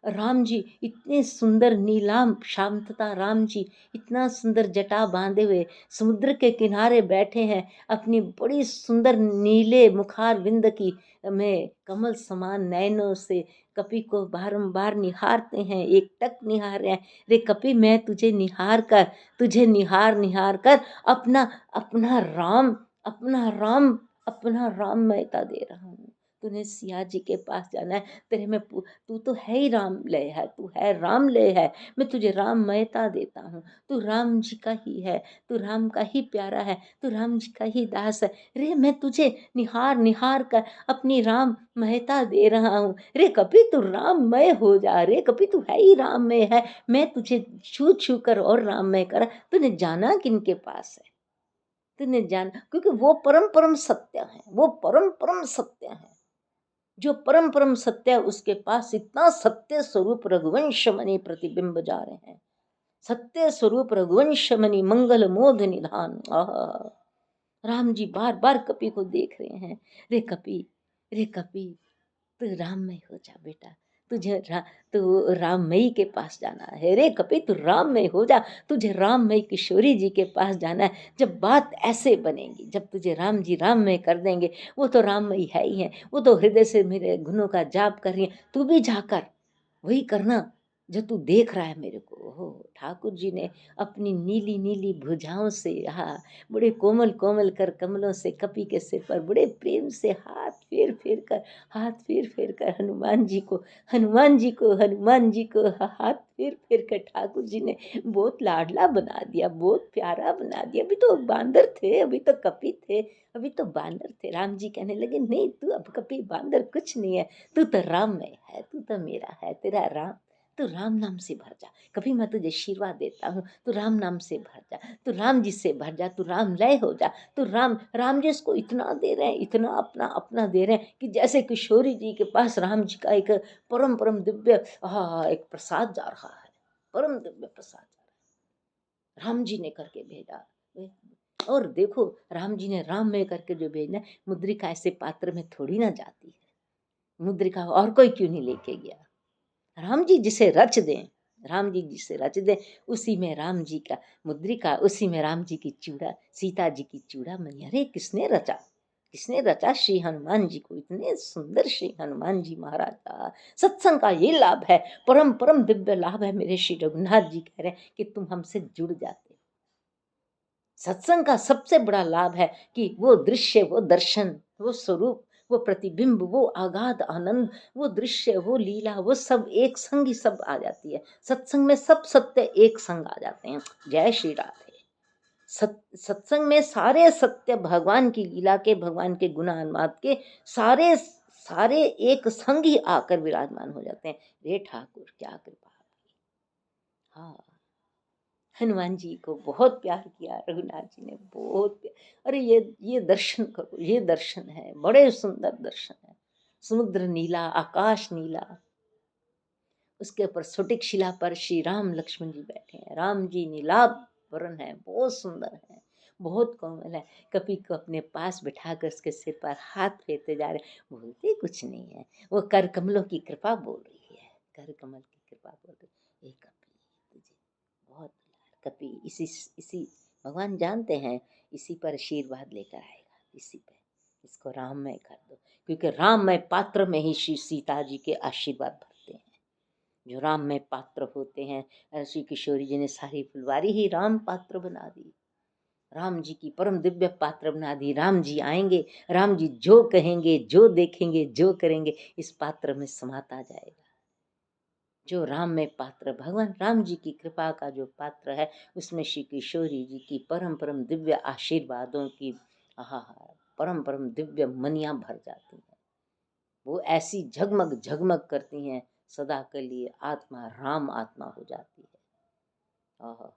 राम जी इतने सुंदर, नीलाम शांतता, राम जी इतना सुंदर जटा बांधे हुए समुद्र के किनारे बैठे हैं, अपनी बड़ी सुंदर नीले मुखार विंद की में कमल समान नयनों से कपि को बारंबार निहारते हैं, एक टक निहार रहे हैं। रे कपि, मैं तुझे निहार कर, तुझे निहार निहार कर अपना अपना राम, अपना राम, अपना राम महता दे रहा हूँ। तूने सिया जी के पास जाना है, तेरे में तू तो है ही राम लय है, तू है राम लय है, मैं तुझे राम महता देता हूँ। तू राम जी का ही है, तू राम का ही प्यारा है, तू राम जी का ही दास है। रे मैं तुझे निहार निहार कर अपनी राम महता दे रहा हूँ। रे कभी तू राममय हो जा, रे कभी तू है ही राममय है, मैं तुझे छू छू कर और राममय कर। तूने जाना किनके पास है, तूने जाना, क्योंकि वो परम परम सत्य है, वो परम परम सत्य है। जो परम परम सत्य है उसके पास इतना सत्य स्वरूप रघुवंश मणि प्रतिबिंब जा रहे हैं। सत्य स्वरूप रघुवंश मणि मंगल मोद निधान। राम जी बार बार कपि को देख रहे हैं। रे कपि, रे कपि, तू राममय हो जा बेटा, तू राममयी के पास जाना है। रे कपि, तू राममय हो जा, तुझे राममयी किशोरी जी के पास जाना है। जब बात ऐसे बनेगी, जब तुझे राम जी राममय कर देंगे, वो तो राममयी है ही है, वो तो हृदय से मेरे गुणों का जाप कर रही है, तू भी जाकर वही करना। जो तू देख रहा है मेरे को। हो ठाकुर जी ने अपनी नीली नीली भुजाओं से, हाँ, बड़े कोमल कोमल कर कमलों से कपि के सिर पर बड़े प्रेम से हाथ फेर फेर कर हनुमान जी को हाथ फेर फेर कर ठाकुर जी ने बहुत लाडला बना दिया, बहुत प्यारा बना दिया। अभी तो बांदर थे, अभी तो कपि थे, अभी तो बांदर थे। राम जी कहने लगे नहीं, तू अब कपि बांदर कुछ नहीं है, तू तो राममय है, तू तो मेरा है, तेरा राम, तू राम नाम से भर जा। कभी मैं तुझे आशीर्वाद देता हूँ, तू राम नाम से भर जा, तू राम जी से भर जा, तू राम लय हो जा, तू राम जी इसको इतना दे रहे हैं, इतना अपना अपना दे रहे हैं कि जैसे किशोरी जी के पास राम जी का एक परम परम दिव्य एक प्रसाद जा रहा है, परम दिव्य प्रसाद जा रहा है, राम जी ने करके भेजा। और देखो राम जी ने राम में करके जो भेजना, मुद्रिका ऐसे पात्र में थोड़ी ना जाती है, मुद्रिका और कोई क्यों नहीं लेके गया। राम जी जिसे रच दें, राम जी जिसे रच दें, उसी में राम जी का मुद्रिका, उसी में राम जी की चूड़ा, सीता जी की चूड़ामणि। अरे किसने रचा, किसने रचा श्री हनुमान जी को, इतने सुंदर श्री हनुमान जी महाराज का। सत्संग का ये लाभ है, परम परम दिव्य लाभ है। मेरे श्री रघुनाथ जी कह रहे हैं कि तुम हमसे जुड़ जाते। सत्संग का सबसे बड़ा लाभ है कि वो दृश्य, वो दर्शन, वो स्वरूप, वो प्रतिबिंब, वो आगाध आनंद, वो दृश्य, वो लीला, वो सब एक संग ही सब आ जाती है। सत्संग में सब सत्य एक संग आ जाते हैं। जय श्री राधे। सत्संग में सारे सत्य भगवान की लीला के, भगवान के गुणानुवाद के सारे सारे एक संग ही आकर विराजमान हो जाते हैं। रे ठाकुर क्या कृपा। हाँ, हनुमान जी को बहुत प्यार किया रघुनाथ जी ने, बहुत प्यार। अरे ये दर्शन करो, ये दर्शन है, बड़े सुंदर दर्शन है। समुद्र नीला, आकाश नीला, उसके ऊपर स्फटिक शिला पर श्री राम लक्ष्मण जी बैठे हैं। राम जी नीलाभ वर्ण है, बहुत सुंदर है, बहुत कोमल है। कपि को अपने पास बिठाकर उसके सिर पर हाथ फेरते जा रहे, बोलते कुछ नहीं है, वो कर कमलों की कृपा बोल रही है, कर कमल की कृपा बोल रही है। कपि तुझे बहुत कपि इसी भगवान जानते हैं, इसी पर आशीर्वाद लेकर आएगा, इसी पे इसको राममय कर दो, क्योंकि राममय पात्र में ही श्री सीता जी के आशीर्वाद भरते हैं। जो राम में पात्र होते हैं, श्री किशोरी जी ने सारी फुलवारी ही राम पात्र बना दी, राम जी की परम दिव्य पात्र बना दी। राम जी आएंगे, राम जी जो कहेंगे, जो देखेंगे, जो करेंगे, इस पात्र में समाता जाएगा। जो राम में पात्र, भगवान राम जी की कृपा का जो पात्र है, उसमें श्री किशोरी जी की परम परम दिव्य आशीर्वादों की आहा परम परम दिव्य मनियां भर जाती हैं। वो ऐसी झगमग झगमग करती हैं, सदा के लिए आत्मा राम आत्मा हो जाती है। आहा,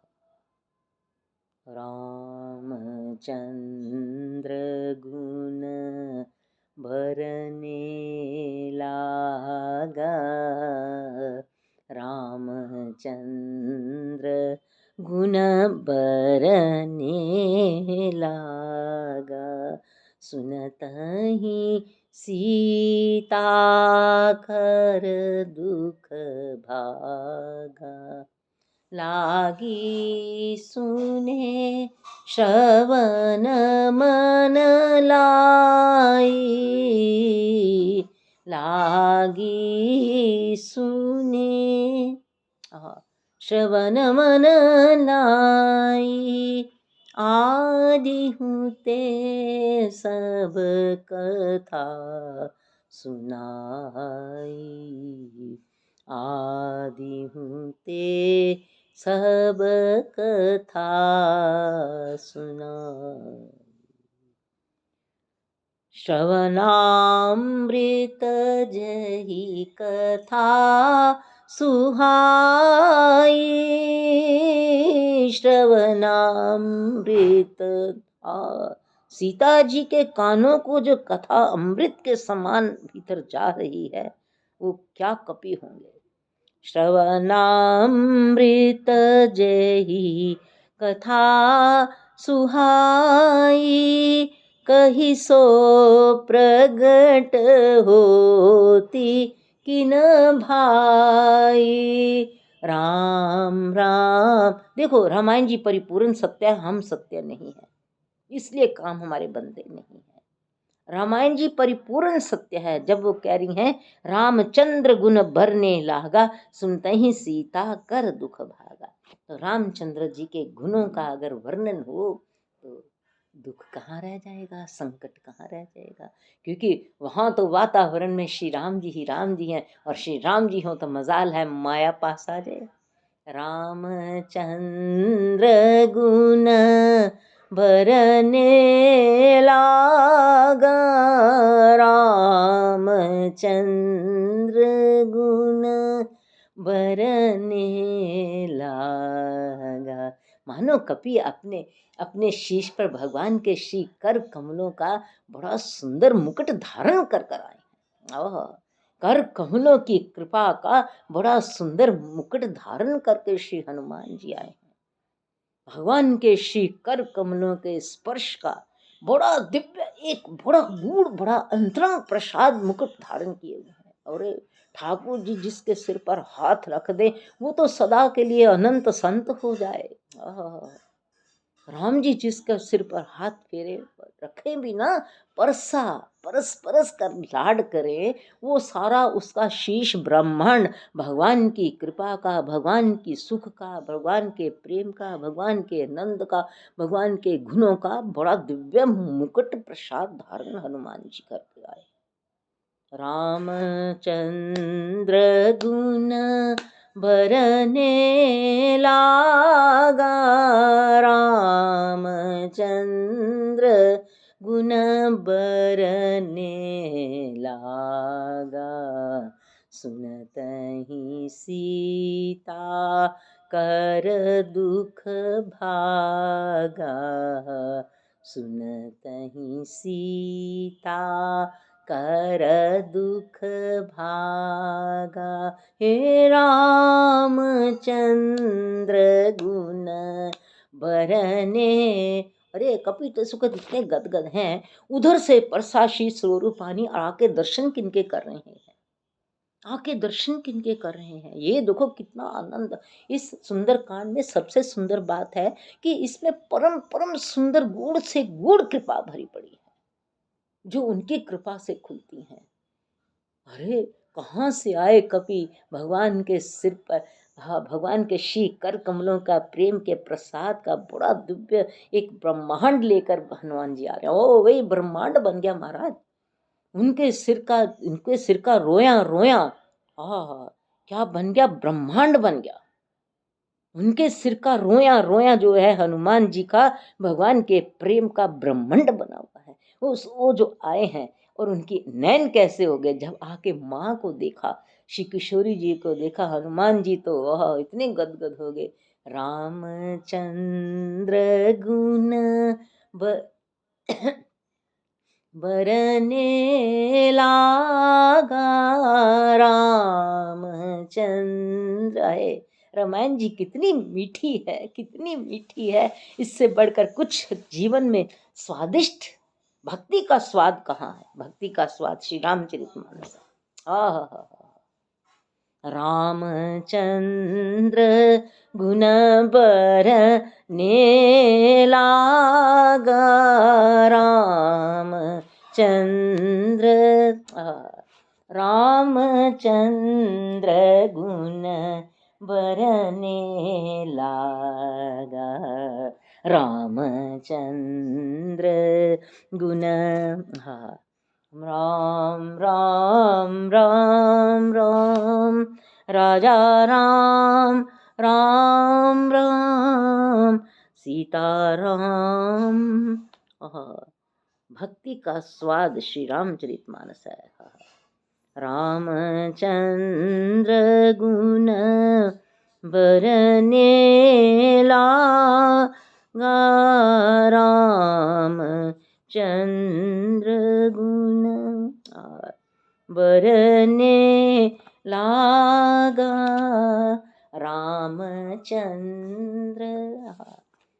रामचंद्र गुण भरने लागा, रामचंद्र गुण भरने लागा, सुनत ही सीता कर दुख भागा, लागी सुने श्रवण मन लाई, लागी सुने श्रवण मन लाई, आदि हूँ ते सब कथा सुनाई, आदि हूँ ते सब कथा सुनाई। श्रवणामृत जही कथा सुहाई, श्रवणामृत। सीता जी के कानों को जो कथा अमृत के समान भीतर जा रही है, वो क्या कपि होंगे। श्रवणामृत जही कथा सुहाई, कही सो प्रगट होती किन भाई, राम राम। देखो रामायण जी परिपूर्ण सत्य है, हम सत्य नहीं है, इसलिए काम हमारे बंदे नहीं है। रामायण जी परिपूर्ण सत्य है। जब वो कह रही हैं रामचंद्र गुण भरने लागा, सुनते ही सीता कर दुख भागा। तो रामचंद्र जी के गुणों का अगर वर्णन हो तो दुख कहाँ रह जाएगा, संकट कहाँ रह जाएगा। क्योंकि वहां तो वातावरण में श्री राम जी हैं, और श्री राम जी हो तो मजाल है माया पास आ जाए। रामचंद्र गुण भरने लागा, रामचंद्र गुण भरने लागा। मानो कपि अपने अपने शीश पर भगवान के श्री कर कमलों का बड़ा सुंदर मुकुट धारण कर कर आए हैं। ओह, कर कमलों की कृपा का बड़ा सुंदर मुकुट धारण करके श्री हनुमान जी आए हैं। भगवान के श्री कर कमलों के स्पर्श का बड़ा दिव्य, एक बड़ा गूढ़, बड़ा अंतरंग प्रसाद मुकुट धारण किए हुए हैं। और ठाकुर जी जिसके सिर पर हाथ रख दे वो तो सदा के लिए अनंत संत हो जाए। राम जी जिसका सिर पर हाथ फेरे रखे भी ना, परसा परस परस कर लाड करे, वो सारा उसका शीश ब्रह्मांड भगवान की कृपा का, भगवान की सुख का, भगवान के प्रेम का, भगवान के नंद का, भगवान के गुणों का बड़ा दिव्य मुकुट प्रसाद धारण हनुमान जी करके आए। रामचंद्र गुण भरने लागा, रामचंद्र गुण भरने लागा, सुनतहि सीता कर दुख भागा, सुनतहि सीता कर दुख भागा। हे रामचंद्र गुण भरने। अरे कपिल तो सुखद इतने गदगद हैं, उधर से परसाशी स्वरूपानी आके दर्शन किनके कर रहे हैं, आके दर्शन किनके कर रहे हैं। ये देखो कितना आनंद। इस सुंदर कांड में सबसे सुंदर बात है कि इसमें परम परम सुंदर गुण से गुण कृपा भरी पड़ी है, जो उनकी कृपा से खुलती हैं। अरे कहाँ से आए कपि, भगवान के सिर पर, हाँ, भगवान के श्री कर कमलों का प्रेम के प्रसाद का बड़ा दिव्य एक ब्रह्मांड लेकर हनुमान जी आ रहे हैं। ओ वही ब्रह्मांड बन गया महाराज। उनके सिर का रोया रोया, क्या बन गया, ब्रह्मांड बन गया। उनके सिर का रोया रोया जो है हनुमान जी का भगवान के प्रेम का ब्रह्मांड बना हुआ है। वो जो आए हैं और उनकी नैन कैसे हो गए जब आके माँ को देखा, श्री किशोरी जी को देखा, हनुमान जी तो वह इतने गदगद हो गए। रामचंद्र गुण भरने लागा, रामचंद्र है। रामायण जी कितनी मीठी है, कितनी मीठी है। इससे बढ़कर कुछ जीवन में स्वादिष्ट भक्ति का स्वाद कहाँ है। भक्ति का स्वाद श्री रामचरितमानस। रामचंद्र गुण भरने लागा, रामचंद्र रामचंद्र गुण भरने लागा, रामचंद्र गुण। राम राम राम राम राजा राम राम राम सीता राम। भक्ति का स्वाद श्री रामचरितमानस है। रामचंद्र गुण भरने लागा, रामचंद्र गुण भरने लागा, रामचंद्र।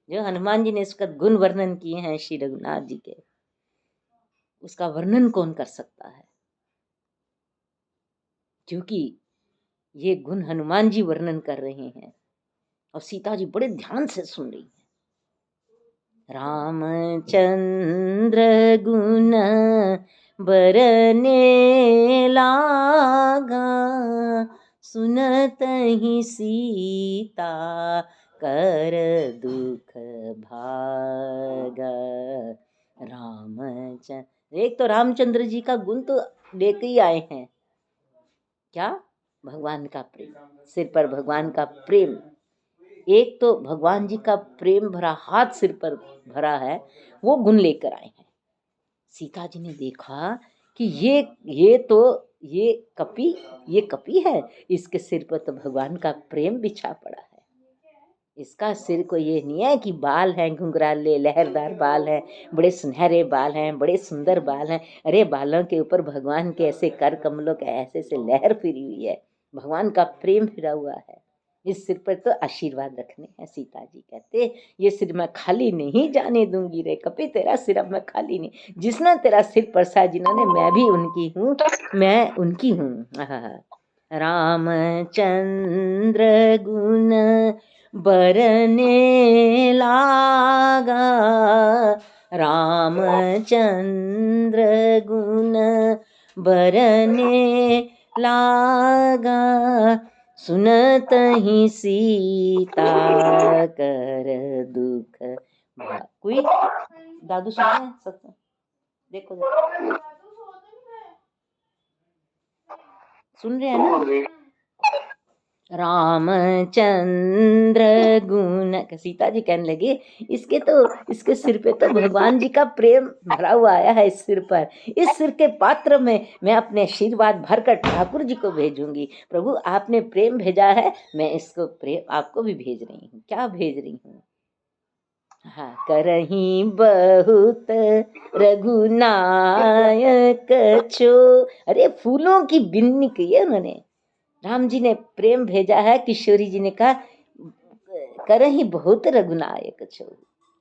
जो हनुमान जी ने इसका गुण वर्णन किए हैं श्री रघुनाथ जी के, उसका वर्णन कौन कर सकता है, क्योंकि ये गुण हनुमान जी वर्णन कर रहे हैं और सीता जी बड़े ध्यान से सुन रही हैं। रामचंद्र गुण बरने लागा, सुनत ही सीता कर दुख भागा। रामचंद्र, एक तो रामचंद्र जी का गुण तो लेके ही आए हैं, क्या? भगवान का प्रेम, सिर पर भगवान का प्रेम। एक तो भगवान जी का प्रेम भरा हाथ सिर पर भरा है, वो गुण लेकर आए हैं। सीता जी ने देखा कि ये तो ये कपी है, इसके सिर पर तो भगवान का प्रेम बिछा पड़ा है। इसका सिर को ये नहीं है कि बाल हैं घुंघराले लहरदार बाल हैं, बड़े सुनहरे बाल हैं, बड़े सुंदर बाल हैं। अरे बालों के ऊपर भगवान के ऐसे कर कमलों के ऐसे से लहर फिरी हुई है, भगवान का प्रेम फिरा हुआ है। इस सिर पर तो आशीर्वाद रखने हैं। सीता जी कहते ये सिर मैं खाली नहीं जाने दूंगी रे कपि, तेरा सिर अब मैं खाली नहीं। जिसने तेरा सिर परसा जिन्होंने, मैं भी उनकी हूँ, मैं उनकी हूँ। रामचंद्र गुण बरने लागा, रामचंद्र गुण बरने लागा, सुनत ही सीता कर दुख कोई दादू सुन रहे हैं सत्संग? देखो सुन रहे हैं ना? रामचंद्र गुण, सीता जी कहने लगे इसके सिर पे तो भगवान जी का प्रेम भरा हुआ आया है। इस सिर पर, इस सिर के पात्र में मैं अपने आशीर्वाद भरकर ठाकुर जी को भेजूंगी। प्रभु आपने प्रेम भेजा है, मैं इसको प्रेम आपको भी भेज रही हूँ। क्या भेज रही हूँ? हाँ, करही बहुत रघुनायक छो। अरे फूलों की बिन्नी की है उन्होंने, राम जी ने प्रेम भेजा है। किशोरी जी ने कहा करही बहुत रघुनायक छो,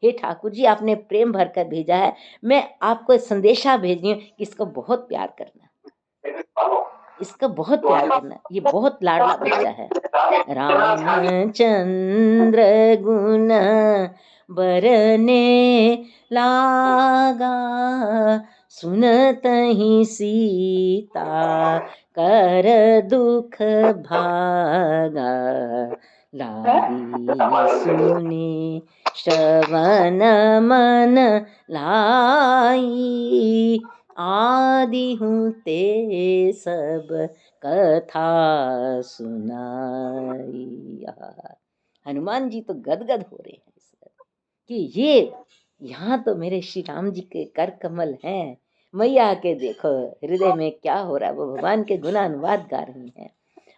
हे ठाकुर जी आपने प्रेम भरकर भेजा है, मैं आपको संदेशा भेज रही हूँ कि इसको बहुत प्यार करना, इसका बहुत प्यार करना, ये बहुत लाडला बच्चा है। रामचंद्र गुण बरने लागा, सुनत ही सीता कर दुख भागा। लागी सुने श्रवण मन लाई, आदि हूँ ते सब कथा सुनाई। हनुमान जी तो गदगद हो रहे हैं कि ये यहाँ तो मेरे श्री राम जी के कर कमल हैं। मैया के देखो हृदय में क्या हो रहा है, वो भगवान के गुणानुवाद गा रही हैं।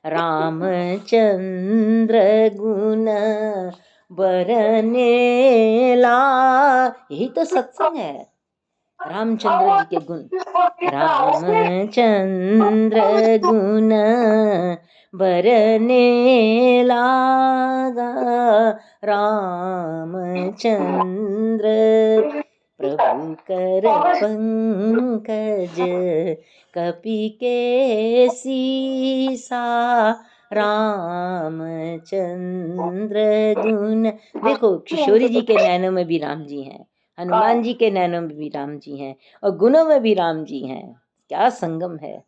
रामचंद्र गुण बरने ला, यही तो सत्संग है, रामचंद्र जी के गुण। रामचंद्र गुण बरने लागा, रामचंद्र प्रभु कर पंकज कपि के सीसा, रामचंद्र गुण। देखो किशोरी जी के नैनों में भी राम जी हैं, हनुमान जी के नैनों में भी राम जी हैं, और गुणों में भी राम जी हैं। क्या संगम है!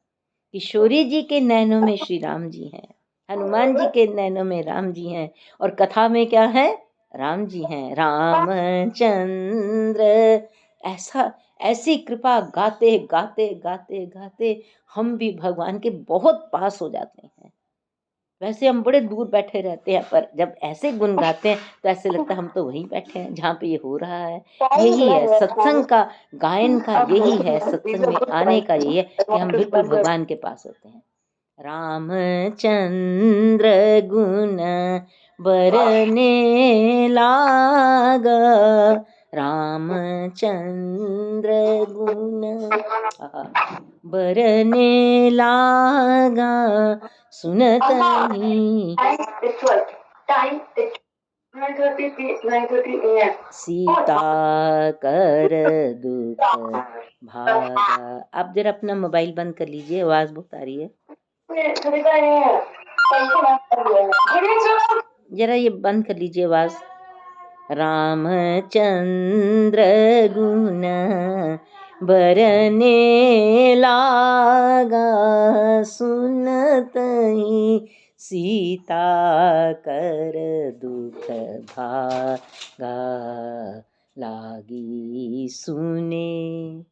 किशोरी जी के नैनों में श्री राम जी हैं, हनुमान जी के नैनों में राम जी हैं, और कथा में क्या है? राम जी हैं। रामचंद्र, ऐसी कृपा गाते गाते गाते गाते हम भी भगवान के बहुत पास हो जाते हैं। वैसे हम बड़े दूर बैठे रहते हैं, पर जब ऐसे गुण गाते हैं तो ऐसे लगता है हम तो वहीं बैठे हैं जहाँ पे ये हो रहा है। यही है सत्संग का, गायन का यही है, सत्संग में आने का यही है कि हम बिल्कुल भगवान के पास होते हैं। रामचंद्र गुण बरने लागा, रामचंद्र गुण बरने लागा, सुनत ही सीता कर दुख भागा। आप जरा अपना मोबाइल बंद कर लीजिए, आवाज बहुत आ रही है। जरा ये बंद कर लीजिए आवाज। रामचंद्र गुण बरने लागा, सुनत ही सीता कर दुख भागा, लागी सुने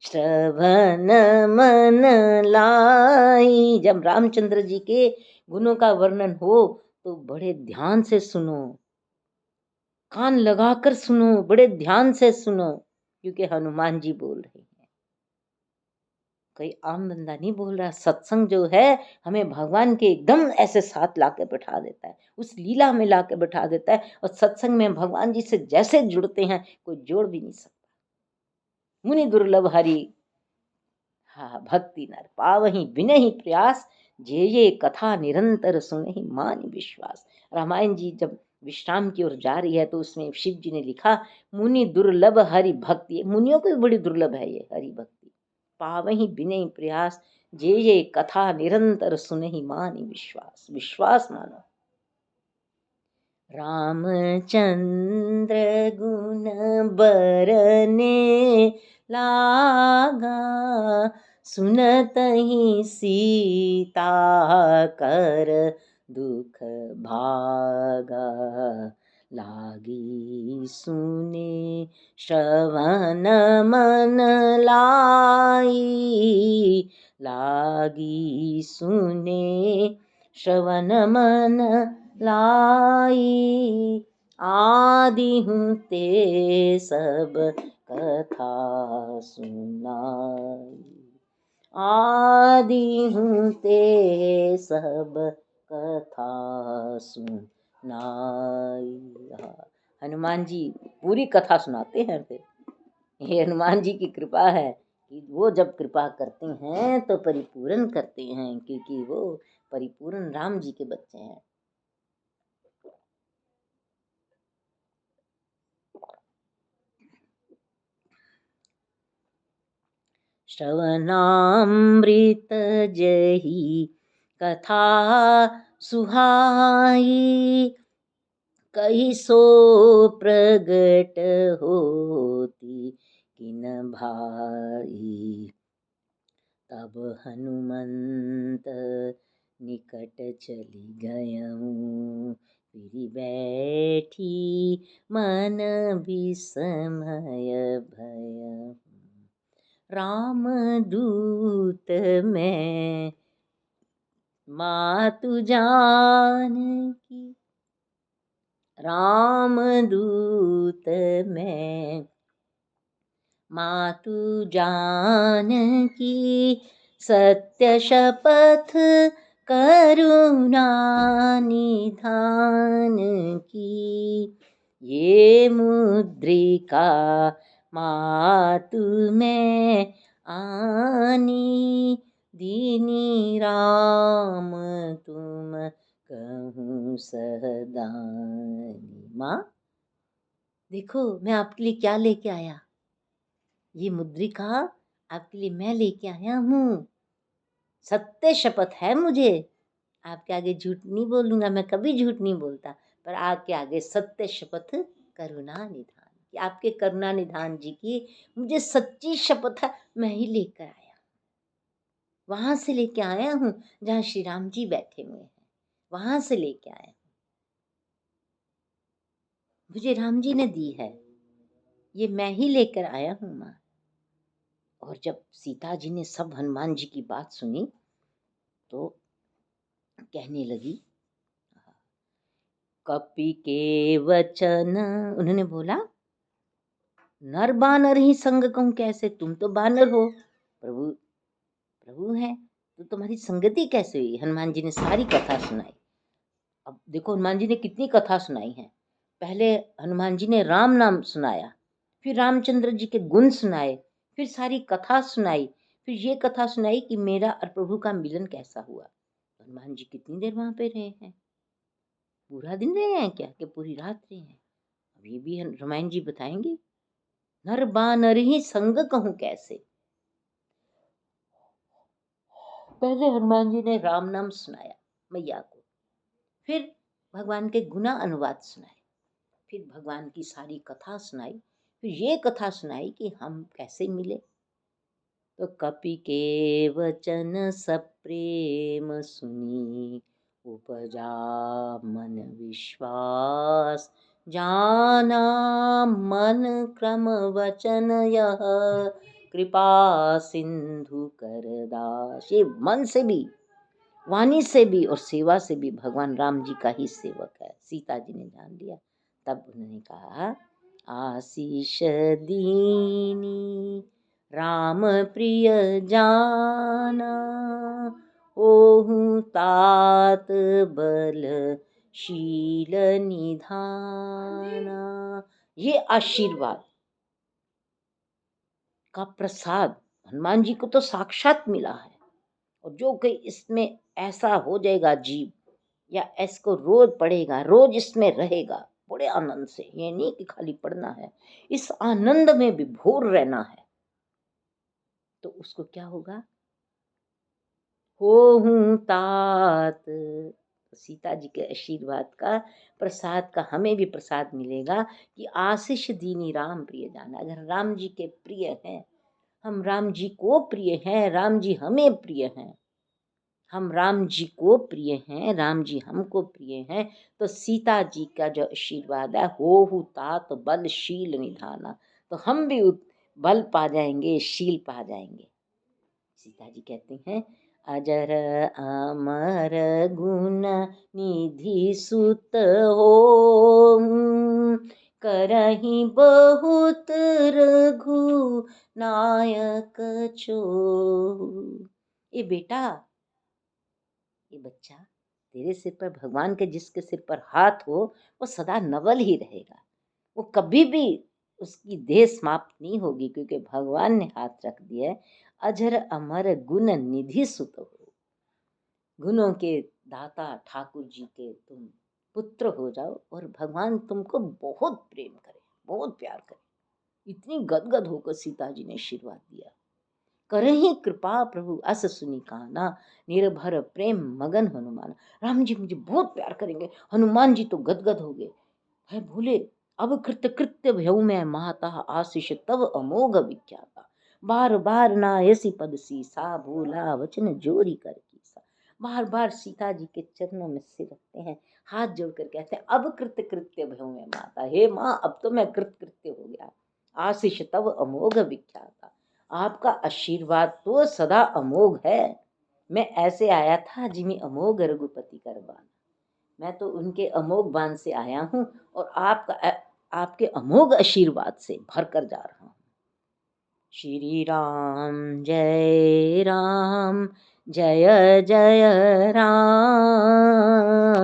श्रवण मन लाई। जब रामचंद्र जी के गुणों का वर्णन हो तो बड़े ध्यान से सुनो, कान लगाकर सुनो, बड़े ध्यान से सुनो, क्योंकि हनुमान जी बोल रहे हैं, कोई आम बंदा नहीं बोल रहा। सत्संग जो है हमें भगवान के एकदम ऐसे साथ लाके बैठा देता है, उस लीला में लाके बैठा देता है, और सत्संग में भगवान जी से जैसे जुड़ते हैं कोई जोड़ भी नहीं सकता। मुनि दुर्लभ हरि हाँ भक्ति नर पावही बिनहि प्रयास, जे कथा निरंतर सुनहि मानि विश्वास। रामायण जी जब विश्राम की ओर जा रही है तो उसमें शिव जी ने लिखा मुनि दुर्लभ हरि भक्ति। मुनियों को भी बड़ी दुर्लभ है ये हरि भक्ति। पावही बिनहि प्रयास, जे कथा निरंतर सुनहि मानि विश्वास। विश्वास मानो। रामचंद्र गुण बरने लागा, सुनत ही सीता कर दुख भागा, लागी सुने श्रवण मन लाई, लागी सुने श्रवण मन लाई। आदि हूँ ते सब कथा सुनाई, आदि हूँ ते सब कथा सुनाई। हनुमान जी पूरी कथा सुनाते हैं। फिर ये हनुमान जी की कृपा है कि वो जब कृपा करते हैं तो परिपूर्ण करते हैं, क्योंकि वो परिपूर्ण राम जी के बच्चे हैं। श्रवणामृत जही कथा सुहाई, कही सो प्रगट होती किन भाई। तब हनुमंत निकट चली गयऊँ, फिरी बैठी मन विस्मय भयऊँ। राम दूत मैं मातु जानकी, राम दूत मैं मातु जानकी, सत्य शपथ करुणा निधान की। ये मुद्रिका मातु में आनी, दीनी राम तुम कहूँ सहदानी। माँ देखो मैं आपके लिए क्या लेके आया, ये मुद्रिका आपके लिए मैं लेके आया हूँ। सत्य शपथ है मुझे, आपके आगे झूठ नहीं बोलूंगा, मैं कभी झूठ नहीं बोलता, पर आपके आगे सत्य शपथ करुणा निधान की। आपके करुणा निधान जी की मुझे सच्ची शपथ है, मैं ही लेकर आया, वहां से लेके आया हूँ जहाँ श्री राम जी बैठे हुए हैं, वहां से लेके आया हूँ, मुझे राम जी ने दी है, ये मैं ही लेकर आया हूँ माँ। और जब सीता जी ने सब हनुमान जी की बात सुनी तो कहने लगी, कपि के वचन, उन्होंने बोला नर बानर ही संग कहूं कैसे, तुम तो बानर हो, प्रभु प्रभु है, तो तुम्हारी संगति कैसे हुई। हनुमान जी ने सारी कथा सुनाई। अब देखो हनुमान जी ने कितनी कथा सुनाई है। पहले हनुमान जी ने राम नाम सुनाया, फिर रामचंद्र जी के गुण सुनाए, फिर सारी कथा सुनाई, फिर ये कथा सुनाई कि मेरा और प्रभु का मिलन कैसा हुआ। हनुमान जी कितनी देर वहां पे रहे हैं, पूरा दिन रहे हैं क्या कि पूरी रात रहे हैं। अब ये भी रामायण जी बताएंगे। नर बानर ही संग कहूं कैसे, पहले हनुमान जी ने राम नाम सुनाया मैया को, फिर भगवान के गुना अनुवाद सुनाए, फिर भगवान की सारी कथा सुनाई। फिर ये कथा सुनाई कि हम कैसे मिले। तो कपि के वचन सब प्रेम सुनी, उपजा मन विश्वास, जाना मन क्रम वचन यह, कृपा सिंधु कर दास। ये मन से भी, वाणी से भी और सेवा से भी भगवान राम जी का ही सेवक है। सीता जी ने जान लिया। तब उन्होंने कहा, आशीष दीनी राम प्रिय जाना, ओहु तात बल शील निधाना। ये आशीर्वाद का प्रसाद हनुमान जी को तो साक्षात मिला है। और जो कोई इसमें ऐसा हो जाएगा जीव, या इसको रोज पढ़ेगा, रोज इसमें रहेगा बड़े आनंद से, ये नहीं कि खाली पढ़ना है, इस आनंद में विभोर रहना है, तो उसको क्या होगा, होहूं तात। सीता जी के आशीर्वाद का, प्रसाद का हमें भी प्रसाद मिलेगा कि आशीष दीनी राम प्रिय जाना। अगर राम जी के प्रिय हैं, हम राम जी को प्रिय हैं, राम जी हमें प्रिय हैं, हम राम जी को प्रिय हैं, राम जी हमको प्रिय हैं, तो सीता जी का जो आशीर्वाद है, होहु तात बलशील निधाना, तो हम भी बल पा जाएंगे, शील पा जाएंगे। सीता जी कहती हैं, अजर अमर गुण निधि सुत हो, करहि बहुत रघु नायक छो। ए बेटा, ये बच्चा, तेरे सिर पर, भगवान के जिसके सिर पर हाथ हो, वो सदा नवल ही रहेगा, वो कभी भी उसकी देह समाप्त नहीं होगी, क्योंकि भगवान ने हाथ रख दिया है। अजर अमर गुण निधि सुत हो, गुणों के दाता ठाकुर जी के तुम पुत्र हो जाओ, और भगवान तुमको बहुत प्रेम करे, बहुत प्यार करे। इतनी गदगद होकर सीता जी ने आशीर्वाद दिया। करहि कृपा प्रभु अस सुनी काना, निर्भर प्रेम मगन हनुमान। राम जी मुझे बहुत प्यार करेंगे। हनुमान जी तो गदगद हो गए, है बोले, अब कृत कृत्य भयउ मैं माता, आशीष तव अमोघ विख्याता। बार बार ना ऐसी पद सीसा, भूला वचन जोरी कर कीसा। बार बार सीता जी के चरणों में सिर रखते हैं, हाथ जोड़कर कहते हैं, अब कृत कृत्य भयउ मैं माता, हे माँ अब तो मैं कृत कृत्य हो गया। आशीष तव अमोघ विख्याता, आपका आशीर्वाद तो सदा अमोघ है। मैं ऐसे आया था जिमी अमोघ रघुपति कर बान, मैं तो उनके अमोघ बाण से आया हूँ, और आपके अमोघ आशीर्वाद से भर कर जा रहा हूँ। श्री राम जय राम, जय जय राम।